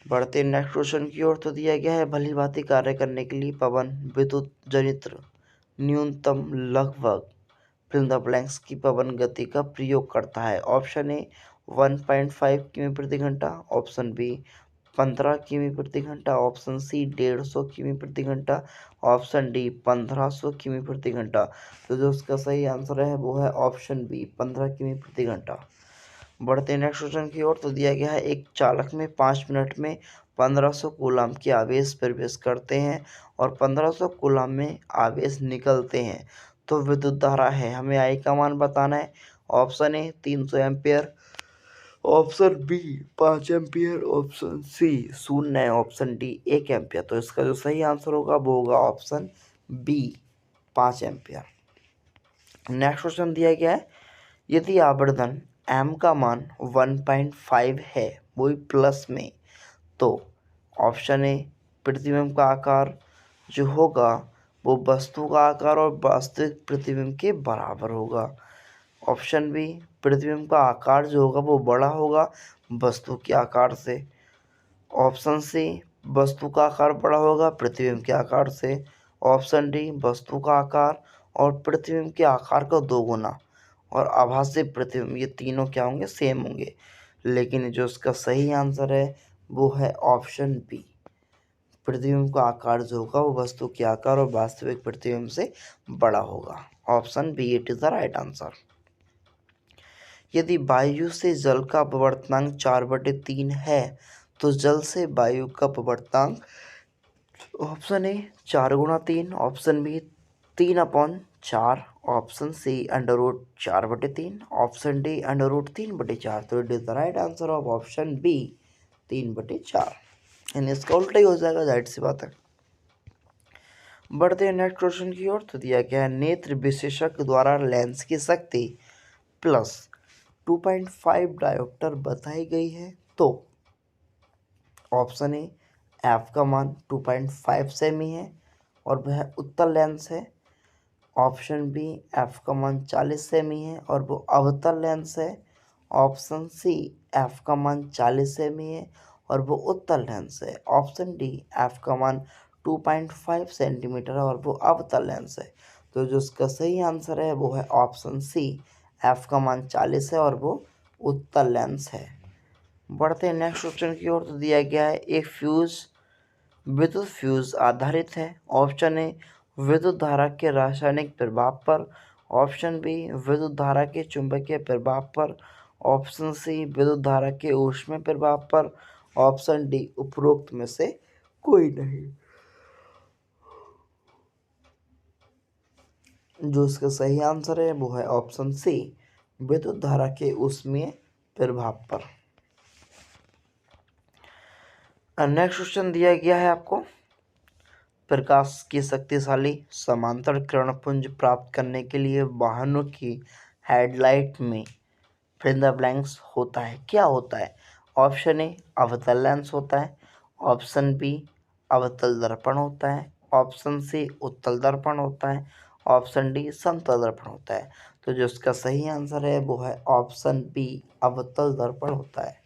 बढ़ते नेक्स्ट क्वेश्चन की ओर। तो दिया गया है भली भांति कार्य करने के लिए पवन विद्युत जनित्र न्यूनतम लगभग फिल द ब्लैंक्स की पवन गति का प्रयोग करता है। ऑप्शन ए 1.5 किमी प्रति घंटा, ऑप्शन बी 15 किमी प्रति घंटा, ऑप्शन सी 150 किमी प्रति घंटा, ऑप्शन डी 1500 किमी प्रति घंटा। तो जो उसका सही आंसर है वो है ऑप्शन बी 15 किमी प्रति घंटा। बढ़ते नेक्स्ट क्वेश्चन की ओर। तो दिया गया है एक चालक में 5 मिनट में 1500 कूलम के आवेश प्रवेश करते हैं और 1500 कूलम में आवेश निकलते हैं, तो विद्युत धारा है, हमें आई का मान बताना है। Option A 300 ampere, option B 5 ampere, option C 0 है, ऑप्शन डी 1 एम्पियर। तो इसका जो सही आंसर होगा वो होगा option B 5 ampere. Next question दिया गया है यदि आवर्धन m का मान 1.5 है, वो भी प्लस में, तो ऑप्शन ए प्रतिबिंब का आकार जो होगा वो वस्तु का आकार और वास्तविक प्रतिबिंब के बराबर होगा। ऑप्शन बी प्रतिबिंब का आकार जो होगा वो बड़ा होगा वस्तु के आकार से। ऑप्शन सी वस्तु का आकार बड़ा होगा प्रतिबिंब के आकार से। ऑप्शन डी वस्तु का आकार और प्रतिबिंब के आकार का 2 गुना और आभासी प्रतिबिंब, ये तीनों क्या होंगे, सेम होंगे। लेकिन जो इसका सही आंसर है वो है ऑप्शन बी, प्रतिबिंब का आकार जो होगा वो वस्तु के आकार और वास्तविक प्रतिबिंब से बड़ा होगा। Option B it is the right answer. यदि वायु से जल का अपवर्तनांक 4/3 है, तो जल से वायु का अपवर्तनांक ऑप्शन ए 4 गुणा 3, option B 3/4, option C √4/3, option D √3/4। तो it is the right answer of option B 3/4। यानी इसका उल्टा ही हो जाएगा, जाहिर सी बात है। बढ़ते हैं नेक्स्ट क्वेश्चन की ओर। तो दिया गया है नेत्र विशेषज्ञ द्वारा लेंस की शक्ति प्लस 2.5 डायोप्टर बताई गई है, तो ऑप्शन ए एफ का मान 2.5 सेमी है और वह उत्तल लेंस है। ऑप्शन बी एफ का मान 40 सेमी है और वो अवतल लेंस है। ऑप्शन सी एफ का मान 40 सेमी है और वो उत्तल लेंस है। ऑप्शन डी एफ का मान 2.5 सेंटीमीटर है और वो अवतल लेंस है। तो जो उसका सही आंसर है वो है ऑप्शन सी, एफ का मान 40 है और वो उत्तल लेंस है। बढ़ते हैं नेक्स्ट क्वेश्चन की ओर। तो दिया गया है एक फ्यूज विद्युत फ्यूज आधारित है। ऑप्शन ए विद्युत धारा के रासायनिक प्रभाव पर, ऑप्शन बी विद्युत धारा के चुंबकीय प्रभाव पर, ऑप्शन सी विद्युत धारा के ऊष्मीय प्रभाव पर, ऑप्शन डी उपरोक्त में से कोई नहीं। जो इसका सही आंसर है वो है ऑप्शन सी विद्युत धारा के ऊष्मीय प्रभाव पर। नेक्स्ट क्वेश्चन दिया गया है आपको प्रकाश की शक्तिशाली समांतर किरणपुंज प्राप्त करने के लिए वाहनों की हेडलाइट में फिल द ब्लैंक्स होता है, क्या होता है। ऑप्शन ए अवतल लेंस होता है, ऑप्शन बी अवतल दर्पण होता है, ऑप्शन सी उत्तल दर्पण होता है, ऑप्शन डी समतल दर्पण होता है। तो जो इसका सही आंसर है वो है ऑप्शन बी, अवतल दर्पण होता है।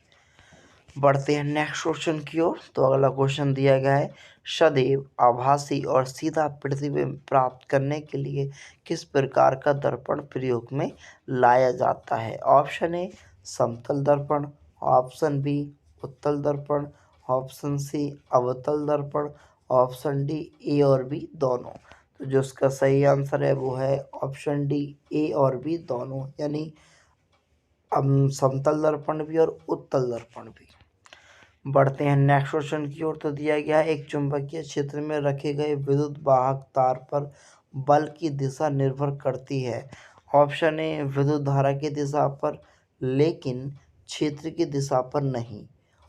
बढ़ते हैं नेक्स्ट क्वेश्चन की ओर। तो अगला क्वेश्चन दिया गया है, सदैव आभासी और सीधा प्रतिबिंब प्राप्त करने के लिए किस प्रकार का दर्पण प्रयोग में लाया जाता है? ऑप्शन ए समतल दर्पण, ऑप्शन बी उत्तल दर्पण, ऑप्शन सी अवतल दर्पण, ऑप्शन डी ए और बी दोनों। तो जो इसका सही आंसर है वो है ऑप्शन डी, ए और बी दोनों, यानी समतल दर्पण भी और उत्तल दर्पण भी। बढ़ते हैं नेक्स्ट क्वेश्चन की ओर। तो दिया गया है, एक चुंबकीय क्षेत्र में रखे गए विद्युत वाहक तार पर बल की दिशा निर्भर करती है। ऑप्शन ए विद्युत धारा की दिशा पर लेकिन क्षेत्र की दिशा पर नहीं,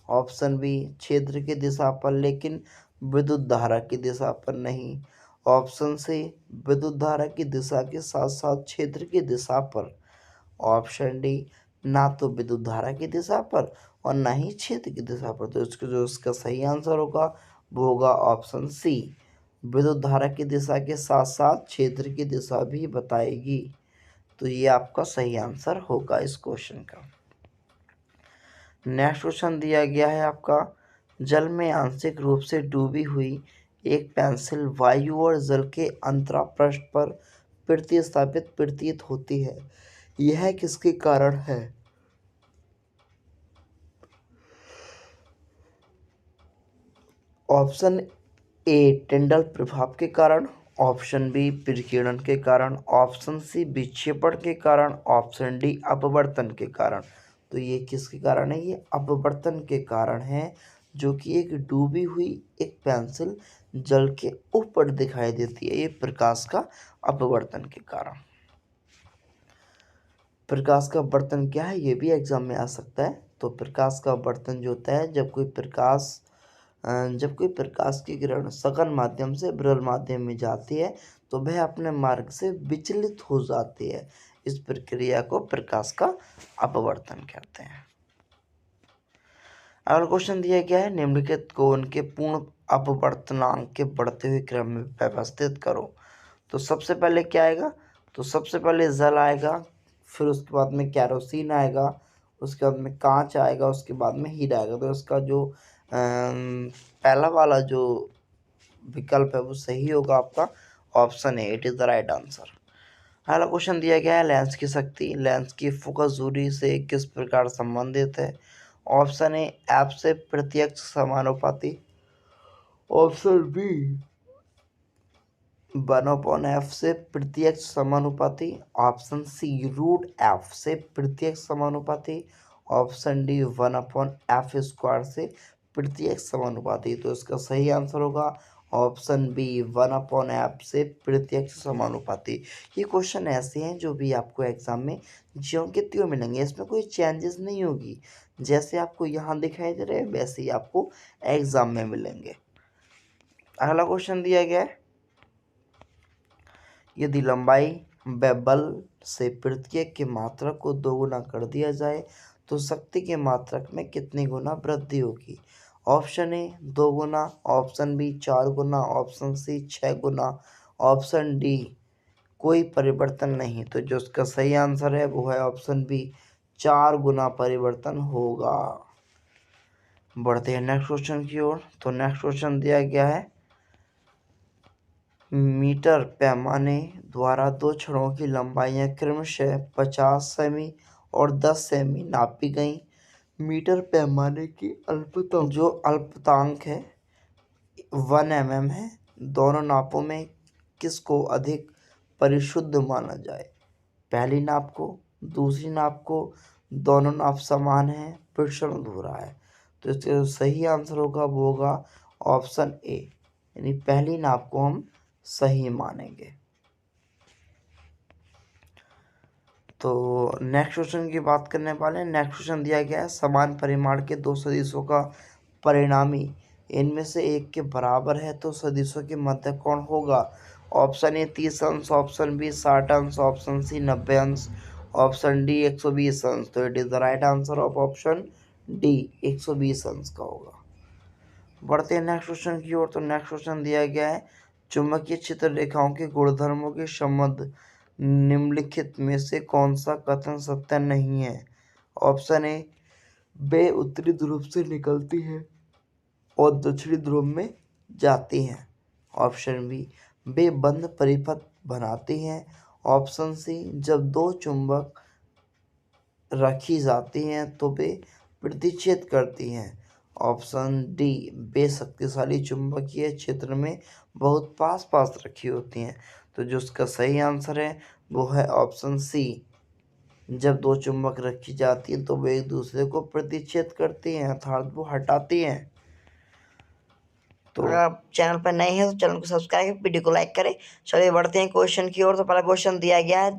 ऑप्शन बी क्षेत्र की दिशा पर लेकिन विद्युत धारा की दिशा पर नहीं, ऑप्शन सी विद्युत धारा की दिशा के साथ साथ क्षेत्र की दिशा पर, ऑप्शन डी ना तो विद्युत धारा की दिशा पर और ना ही क्षेत्र की दिशा पर। तो इसका सही आंसर होगा वो होगा ऑप्शन सी, विद्युत धारा की दिशा के साथ साथ क्षेत्र की दिशा भी बताएगी। तो ये आपका सही आंसर होगा इस क्वेश्चन का। नेक्स्ट क्वेश्चन दिया गया है आपका, जल में आंशिक रूप से डूबी हुई एक पेंसिल वायु और जल के अंतरापृष्ठ पर प्रतिस्थापित प्रतीत होती है, यह किसके कारण है? ऑप्शन ए टिंडल प्रभाव के कारण, ऑप्शन बी विकिरण के कारण, ऑप्शन सी विक्षेपण के कारण, ऑप्शन डी अपवर्तन के कारण। तो ये किसके कारण है? ये अपवर्तन के कारण है, जो कि एक डूबी हुई एक पेंसिल जल के ऊपर दिखाई देती है, ये प्रकाश का अपवर्तन के कारण। प्रकाश का अपवर्तन क्या है, ये भी एग्जाम में आ सकता है। तो प्रकाश का अपवर्तन जो होता है, जब कोई प्रकाश की किरण सघन माध्यम से विरल माध्यम में जाती है तो वह अपने मार्ग से विचलित हो जाती है। इस प्रक्रिया को प्रकाश का अपवर्तन कहते हैं। अगला क्वेश्चन दिया गया है, निम्नलिखित को उनके पूर्ण अपवर्तनांक के बढ़ते हुए क्रम में व्यवस्थित करो। तो सबसे पहले क्या आएगा? तो सबसे पहले जल आएगा, फिर उसके बाद में कैरोसिन आएगा, उसके बाद में कांच आएगा, उसके बाद में हीरा आएगा। तो इसका जो पहला वाला जो विकल्प है वो सही होगा आपका, option A, it is the right answer. अगला क्वेश्चन दिया गया है, लेंस की शक्ति लेंस की फोकस दूरी से किस प्रकार संबंधित है? ऑप्शन ए एफ से प्रत्यक्ष समानुपाती, ऑप्शन बी 1/f से प्रत्यक्ष समानुपाती, ऑप्शन सी √f से प्रत्यक्ष समानुपाती, ऑप्शन डी 1/f² से प्रत्यक्ष समानुपाती। तो इसका सही आंसर होगा ऑप्शन बी 1/f से प्रत्यक्ष समानुपाती। ये क्वेश्चन ऐसे हैं जो भी आपको एग्जाम में ज्यों के त्यों मिलेंगे, इसमें कोई चेंजेस नहीं होगी, जैसे आपको यहाँ दिखाई दे रहे हैं वैसे ही आपको एग्जाम में मिलेंगे। अगला क्वेश्चन दिया गया है, यदि लंबाई व बल से प्रत्येक के मात्रक को 2 गुना कर दिया जाए तो शक्ति के मात्रक में कितनी गुना वृद्धि होगी? ऑप्शन ए 2 गुना, ऑप्शन बी 4 गुना, ऑप्शन सी 6 गुना, ऑप्शन डी कोई परिवर्तन नहीं। तो जो उसका सही आंसर है वो है ऑप्शन बी, 4 गुना परिवर्तन होगा। बढ़ते हैं नेक्स्ट क्वेश्चन की ओर। तो नेक्स्ट क्वेश्चन दिया गया है, मीटर पैमाने द्वारा 2 छड़ों की लंबाइयाँ क्रमशः 50 सेमी और 10 सेमी नापी गईं। मीटर पैमाने की अल्पतांक है 1 mm है। दोनों नापों में किसको अधिक परिशुद्ध माना जाए? पहली नाप को, दूसरी नाप को, दोनों नाप समान है, प्रश्न अधूरा है। तो इसका जो सही आंसर होगा वो होगा ऑप्शन ए, यानी पहली नाप को हम सही मानेंगे। तो नेक्स्ट क्वेश्चन की बात करने वाले हैं। नेक्स्ट क्वेश्चन दिया गया है, समान परिमाण के 2 सदिशों का परिणामी इनमें से एक के बराबर है तो सदिशों के मध्य कौन होगा? ऑप्शन ए 30 अंश, ऑप्शन बी 60 अंश, ऑप्शन सी 90 अंश, ऑप्शन डी 120 अंश। तो it is the right answer of option D, 120 अंश का होगा। बढ़ते हैं नेक्स्ट क्वेश्चन की ओर। तो नेक्स्ट क्वेश्चन दिया गया है, चुंबकीय क्षेत्र रेखाओं के गुणधर्मों के संबंध निम्नलिखित में से कौन सा कथन सत्य नहीं है? ऑप्शन ए, वे उत्तरी ध्रुव से निकलती है और दक्षिणी ध्रुव में जाती हैं। ऑप्शन बी, वे बंद परिपथ बनाती हैं। ऑप्शन सी, जब दो चुंबक रखी जाती हैं तो वे प्रतिच्छेद करती हैं। ऑप्शन डी, वे शक्तिशाली चुंबकीय क्षेत्र में बहुत पास पास रखी होती हैं। तो जो उसका सही आंसर है वो है ऑप्शन सी, जब दो चुंबक रखी जाती हैं तो वे एक दूसरे को प्रतिच्छेद करती हैं, अर्थात वो हटाती हैं। तो अगर आप चैनल पर नए हैं तो चैनल को सब्सक्राइब करें, वीडियो को लाइक करें। चलिए बढ़ते हैं क्वेश्चन की ओर। तो पहला क्वेश्चन दिया गया है,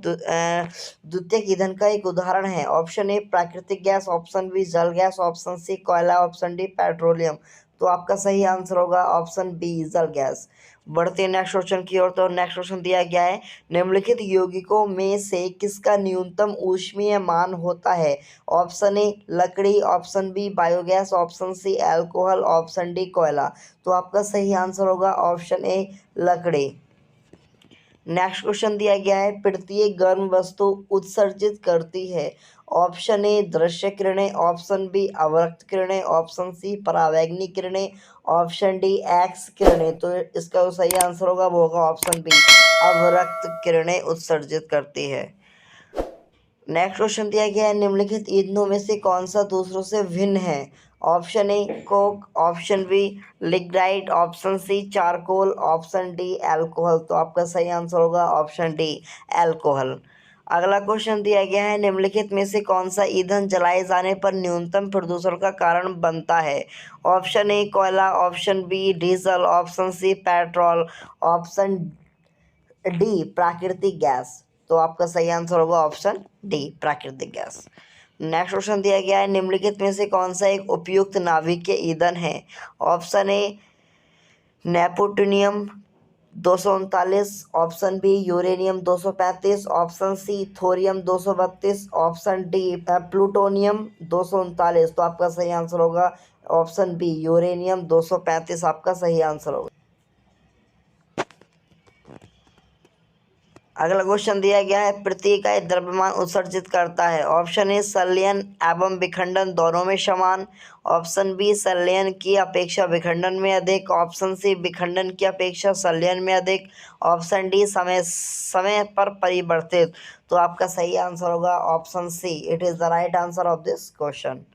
द्वितीयक ईंधन का एक उदाहरण है। ऑप्शन ए प्राकृतिक गैस, ऑप्शन बी जल गैस, ऑप्शन सी कोयला, ऑप्शन डी पेट्रोलियम। तो आपका सही आंसर होगा ऑप्शन बी जल गैस। बढ़ते हैं नेक्स्ट क्वेश्चन की ओर। तो नेक्स्ट क्वेश्चन दिया गया है, निम्नलिखित यौगिकों में से किसका न्यूनतम ऊष्मीय मान होता है? ऑप्शन ए लकड़ी, option B biogas, option C alcohol, option D कोयला। तो आपका सही आंसर होगा ऑप्शन ए लकड़ी। नेक्स्ट क्वेश्चन दिया गया है, पृथ्वी गर्म वस्तु उत्सर्जित करती है। ऑप्शन ए दृश्य किरणें, ऑप्शन बी अवरक्त किरणें, ऑप्शन सी परावैंगनी किरणें, ऑप्शन डी एक्स किरणें। तो इसका जो सही आंसर होगा वो होगा ऑप्शन बी, अवरक्त किरणें उत्सर्जित करती है। नेक्स्ट क्वेश्चन दिया गया है, निम्नलिखित ईंधनों में से कौन सा दूसरों से भिन्न है? Option A coke, option B lignite, option C charcoal, option D alcohol. तो आपका सही आंसर होगा ऑप्शन डी अल्कोहल। अगला क्वेश्चन दिया गया है, निम्नलिखित में से कौन सा ईंधन जलाए जाने पर न्यूनतम प्रदूषण का कारण बनता है? ऑप्शन ए कोयला, option B diesel, option C petrol, option D प्राकृतिक गैस। तो आपका सही आंसर होगा ऑप्शन डी प्राकृतिक गैस। नेक्स्ट क्वेश्चन दिया गया है, निम्नलिखित में से कौन सा एक उपयुक्त नाभिकीय ईंधन है? Option A neptunium 239, option B uranium 235, option C thorium 232, option D plutonium 239। तो आपका सही आंसर होगा ऑप्शन बी यूरेनियम 235 आपका सही आंसर होगा। अगला क्वेश्चन दिया गया है, पृथ्वी का एक द्रव्यमान उत्सर्जित करता है। ऑप्शन ए संलयन एवं विखंडन दोनों में समान, ऑप्शन बी संलयन की अपेक्षा विखंडन में अधिक, ऑप्शन सी विखंडन की अपेक्षा संलयन में अधिक, ऑप्शन डी समय समय पर परिवर्तित। तो आपका सही आंसर होगा option C, it is the right answer of this question.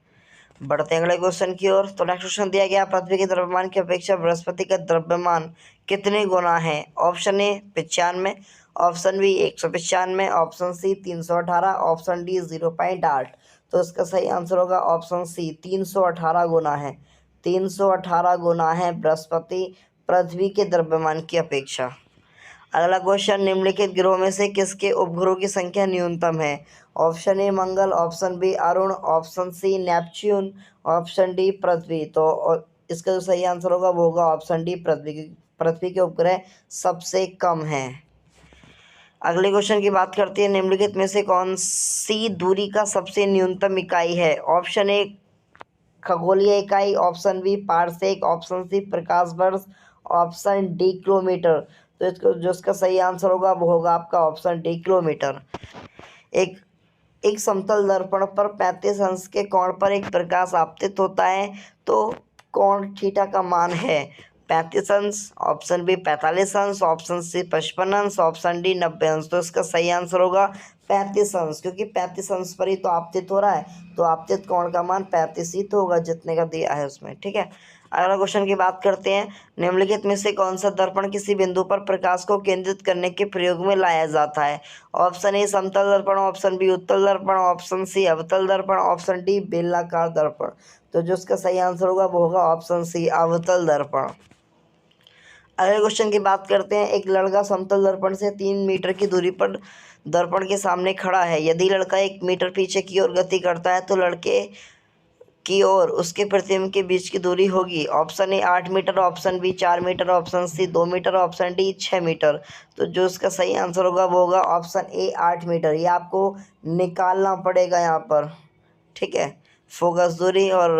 बढ़ते हैं अगले क्वेश्चन की ओर। तो नेक्स्ट क्वेश्चन दिया गया, पृथ्वी के द्रव्यमान की अपेक्षा बृहस्पति का द्रव्यमान कितने गुना है? Option A 95, option B 195, option C 318, option D 0.8। तो इसका सही आंसर होगा ऑप्शन सी 318 गुना है। 318 गुना है बृहस्पति पृथ्वी के द्रव्यमान की अपेक्षा। अगला क्वेश्चन, निम्नलिखित ग्रहों में से किसके उपग्रहों की संख्या न्यूनतम है? ऑप्शन ए मंगल, ऑप्शन बी अरुण, option C Neptune, option D पृथ्वी। तो इसका जो सही आंसर होगा वो होगा ऑप्शन डी पृथ्वी। पृथ्वी के उपग्रह सबसे कम हैं। अगले क्वेश्चन की बात करते हैं, निम्नलिखित में से कौन सी दूरी का सबसे न्यूनतम इकाई है? ऑप्शन ए खगोलीय इकाई, option B parsec, option C प्रकाश वर्ष, ऑप्शन डी किलोमीटर। तो इसको जो इसका सही आंसर होगा वो होगा आपका ऑप्शन डी किलोमीटर। एक एक समतल दर्पण पर 35 अंश के कोण पर एक प्रकाश आपतित होता है, तो कोण थीटा का मान है 35 अंश, ऑप्शन बी 45 अंश, ऑप्शन सी 55 अंश, ऑप्शन डी 90 अंश। तो इसका सही आंसर होगा 35 अंश, क्योंकि 35 अंश पर ही तो आपतित हो रहा है, तो आपतित कोण का मान 35 ही तो होगा जितने का दिया है उसमें। ठीक है, अगला क्वेश्चन की बात करते हैं, निम्नलिखित में से कौन सा दर्पण किसी बिंदु पर प्रकाश को केंद्रित करने के प्रयोग में लाया जाता है? ऑप्शन ए समतल दर्पण, ऑप्शन बी उत्तल दर्पण, ऑप्शन सी अवतल दर्पण, ऑप्शन डी बेलनाकार दर्पण। तो जो इसका सही आंसर होगा वो होगा ऑप्शन सी अवतल दर्पण। अगले क्वेश्चन की बात करते हैं, एक लड़का समतल दर्पण से 3 मीटर की दूरी पर दर्पण के सामने खड़ा है। यदि लड़का 1 मीटर पीछे की ओर गति करता है तो लड़के की ओर उसके प्रतिबिंब के बीच की दूरी होगी। Option A 8 metre, option B 4 metre, option C 2 metre, option D 6 metre. तो जो इसका सही आंसर होगा वो होगा ऑप्शन ए 8 मीटर। ये आपको निकालना पड़ेगा यहाँ पर। ठीक है, फोकस दूरी और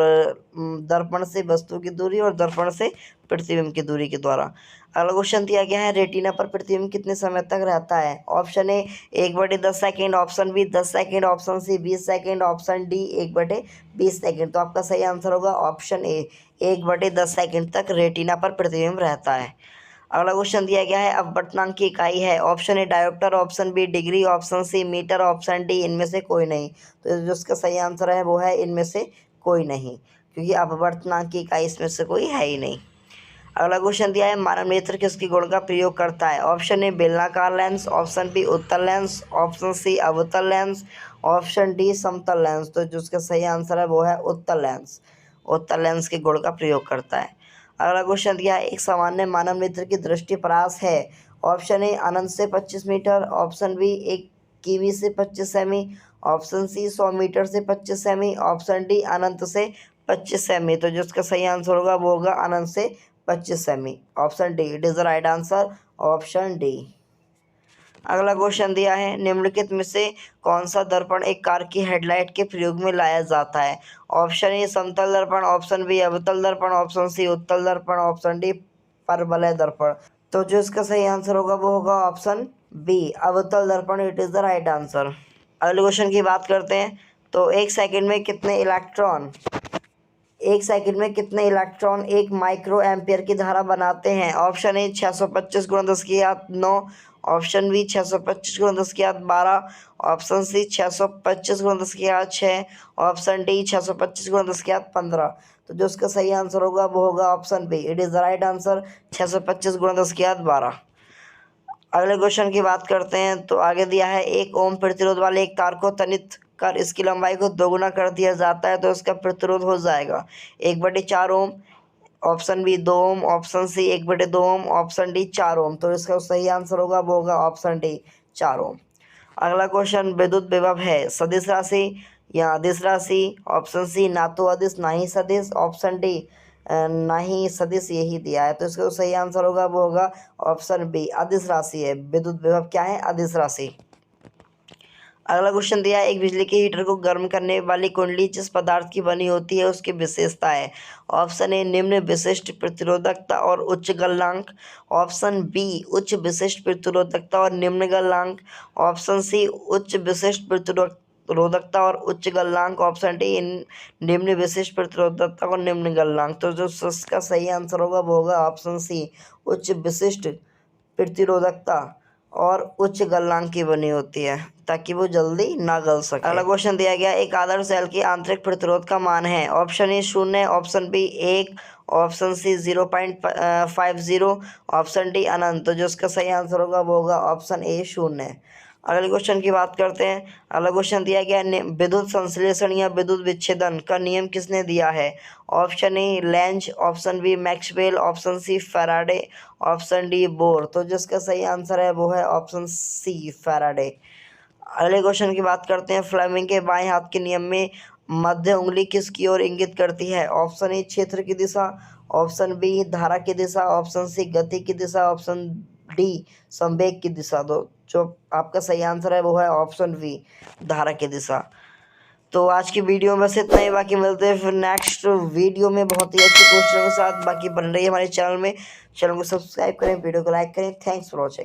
दर्पण से वस्तु की दूरी और दर्पण से प्रतिबिंब की दूरी के द्वारा। अगला क्वेश्चन दिया गया है, रेटिना पर प्रतिबिंब कितने समय तक रहता है? Option A 1/10 second, option B 10 second, option C 20 second, option D 1/20 second. तो आपका सही आंसर होगा ऑप्शन ए 1/10 सेकेंड तक रेटिना पर प्रतिबिंब रहता है। अगला क्वेश्चन दिया गया है, अपवर्तनांक की इकाई है? Option A dioptre, option B degree, option C metre, option D इनमें से कोई नहीं। तो जो इसका सही आंसर है वो है इनमें से कोई नहीं, क्योंकि अपवर्तनांक की इकाई इसमें से कोई है ही नहीं। अगला क्वेश्चन दिया है, मानव नेत्र किसकी गुण का प्रयोग करता है? ऑप्शन ए बेलनाकार लेंस, ऑप्शन बी उत्तल लेंस, ऑप्शन सी अवतल लेंस, ऑप्शन डी समतल लेंस। तो जो उसका सही आंसर है वो है उत्तल लेंस। उत्तल लेंस के गुण का प्रयोग करता है। अगला क्वेश्चन दिया है, एक सामान्य मानव नेत्र की दृष्टि परास है? ऑप्शन ए अनंत से 25 मीटर, ऑप्शन बी 1 किमी से 25 सेमी, ऑप्शन सी 100 मीटर से 25 सेमी, ऑप्शन डी अनंत से 25 सेमी। तो जो इसका सही आंसर होगा वो होगा अनंत से 25 semi. Option D it is the right answer, option D. अगला क्वेश्चन दिया है, निम्नलिखित में से कौन सा दर्पण एक कार की हेडलाइट के प्रयोग में लाया जाता है? ऑप्शन ए समतल दर्पण, ऑप्शन बी अवतल दर्पण, ऑप्शन सी उत्तल दर्पण, ऑप्शन डी परवलय दर्पण। तो जो इसका सही आंसर होगा वो होगा ऑप्शन बी अवतल दर्पण, it is the right answer. अगले क्वेश्चन की बात करते हैं, तो एक सेकंड में कितने इलेक्ट्रॉन 1 माइक्रो एम्पियर की धारा बनाते हैं? Option A 625 × 10⁻9, option B 625 × 10⁻12, option C 625 × 10⁻6, option D 625 × 10⁻15। तो जो उसका सही आंसर होगा वो होगा option B, it is the right answer, 625 × 10⁻12। अगले क्वेश्चन की बात करते हैं, तो आगे दिया है, 1 ओम प्रतिरोध वाले एक तार को तनित कर इसकी लंबाई को दोगुना कर दिया जाता है तो इसका प्रतिरोध हो जाएगा 1/4 ओम, ऑप्शन बी 2 ओम, ऑप्शन सी 1/2 ओम, ऑप्शन डी 4 ओम। तो इसका सही आंसर होगा वो होगा ऑप्शन डी 4 ओम। अगला क्वेश्चन, विद्युत विभव है सदिश राशि या अदिश राशि? ऑप्शन सी ना तो अदिश ना ही सदिश, ऑप्शन डी ना ही सदिश यही दिया है। तो इसका सही आंसर होगा वो होगा ऑप्शन बी अदिश राशि है। विद्युत विभव क्या है? अदिश राशि। अगला क्वेश्चन दिया है, एक बिजली के हीटर को गर्म करने वाली कुंडली जिस पदार्थ की बनी होती है उसकी विशेषता है? ऑप्शन ए निम्न विशिष्ट प्रतिरोधकता और उच्च गलनांक, ऑप्शन बी उच्च विशिष्ट प्रतिरोधकता और निम्न गलनांक, ऑप्शन सी उच्च विशिष्ट प्रतिरोधकता और उच्च गलनांक, ऑप्शन डी निम्न विशिष्ट प्रतिरोधकता और निम्न गलनांक। तो जो इसका सही आंसर होगा वो होगा ऑप्शन सी उच्च विशिष्ट प्रतिरोधकता और उच्च गलनांक की बनी होती है ताकि वो जल्दी ना गल सके। अगला क्वेश्चन दिया गया, एक आदर्श सेल की आंतरिक प्रतिरोध का मान है? Option A 0, option B 1, option C 0.50, option D अनंत। तो जो इसका सही आंसर होगा वो होगा ऑप्शन ए 0। अगले क्वेश्चन की बात करते हैं। अगला क्वेश्चन दिया गया, विद्युत संश्लेषण या विद्युत विच्छेदन का नियम किसने दिया है? Option A Lenz, option B Maxwell, option C Faraday, option D Bohr. तो जिसका सही आंसर है वो है ऑप्शन सी फैराडे। अगले क्वेश्चन की बात करते हैं, फ्लेमिंग के बाएं हाथ के नियम में मध्य उंगली किसकी ओर इंगित करती है? ऑप्शन ए क्षेत्र की दिशा, ऑप्शन बी धारा की दिशा, ऑप्शन सी गति की दिशा, ऑप्शन डी संवेग की दिशा। दो जो आपका सही आंसर है वो है ऑप्शन बी धारा की दिशा। तो आज की वीडियो में बस इतना ही, बाकी मिलते हैं फिर नेक्स्ट वीडियो में बहुत ही अच्छे क्वेश्चनों के साथ। बाकी बन रही है हमारे चैनल में, चैनल को सब्सक्राइब करें, वीडियो को लाइक करें। Thanks for watching.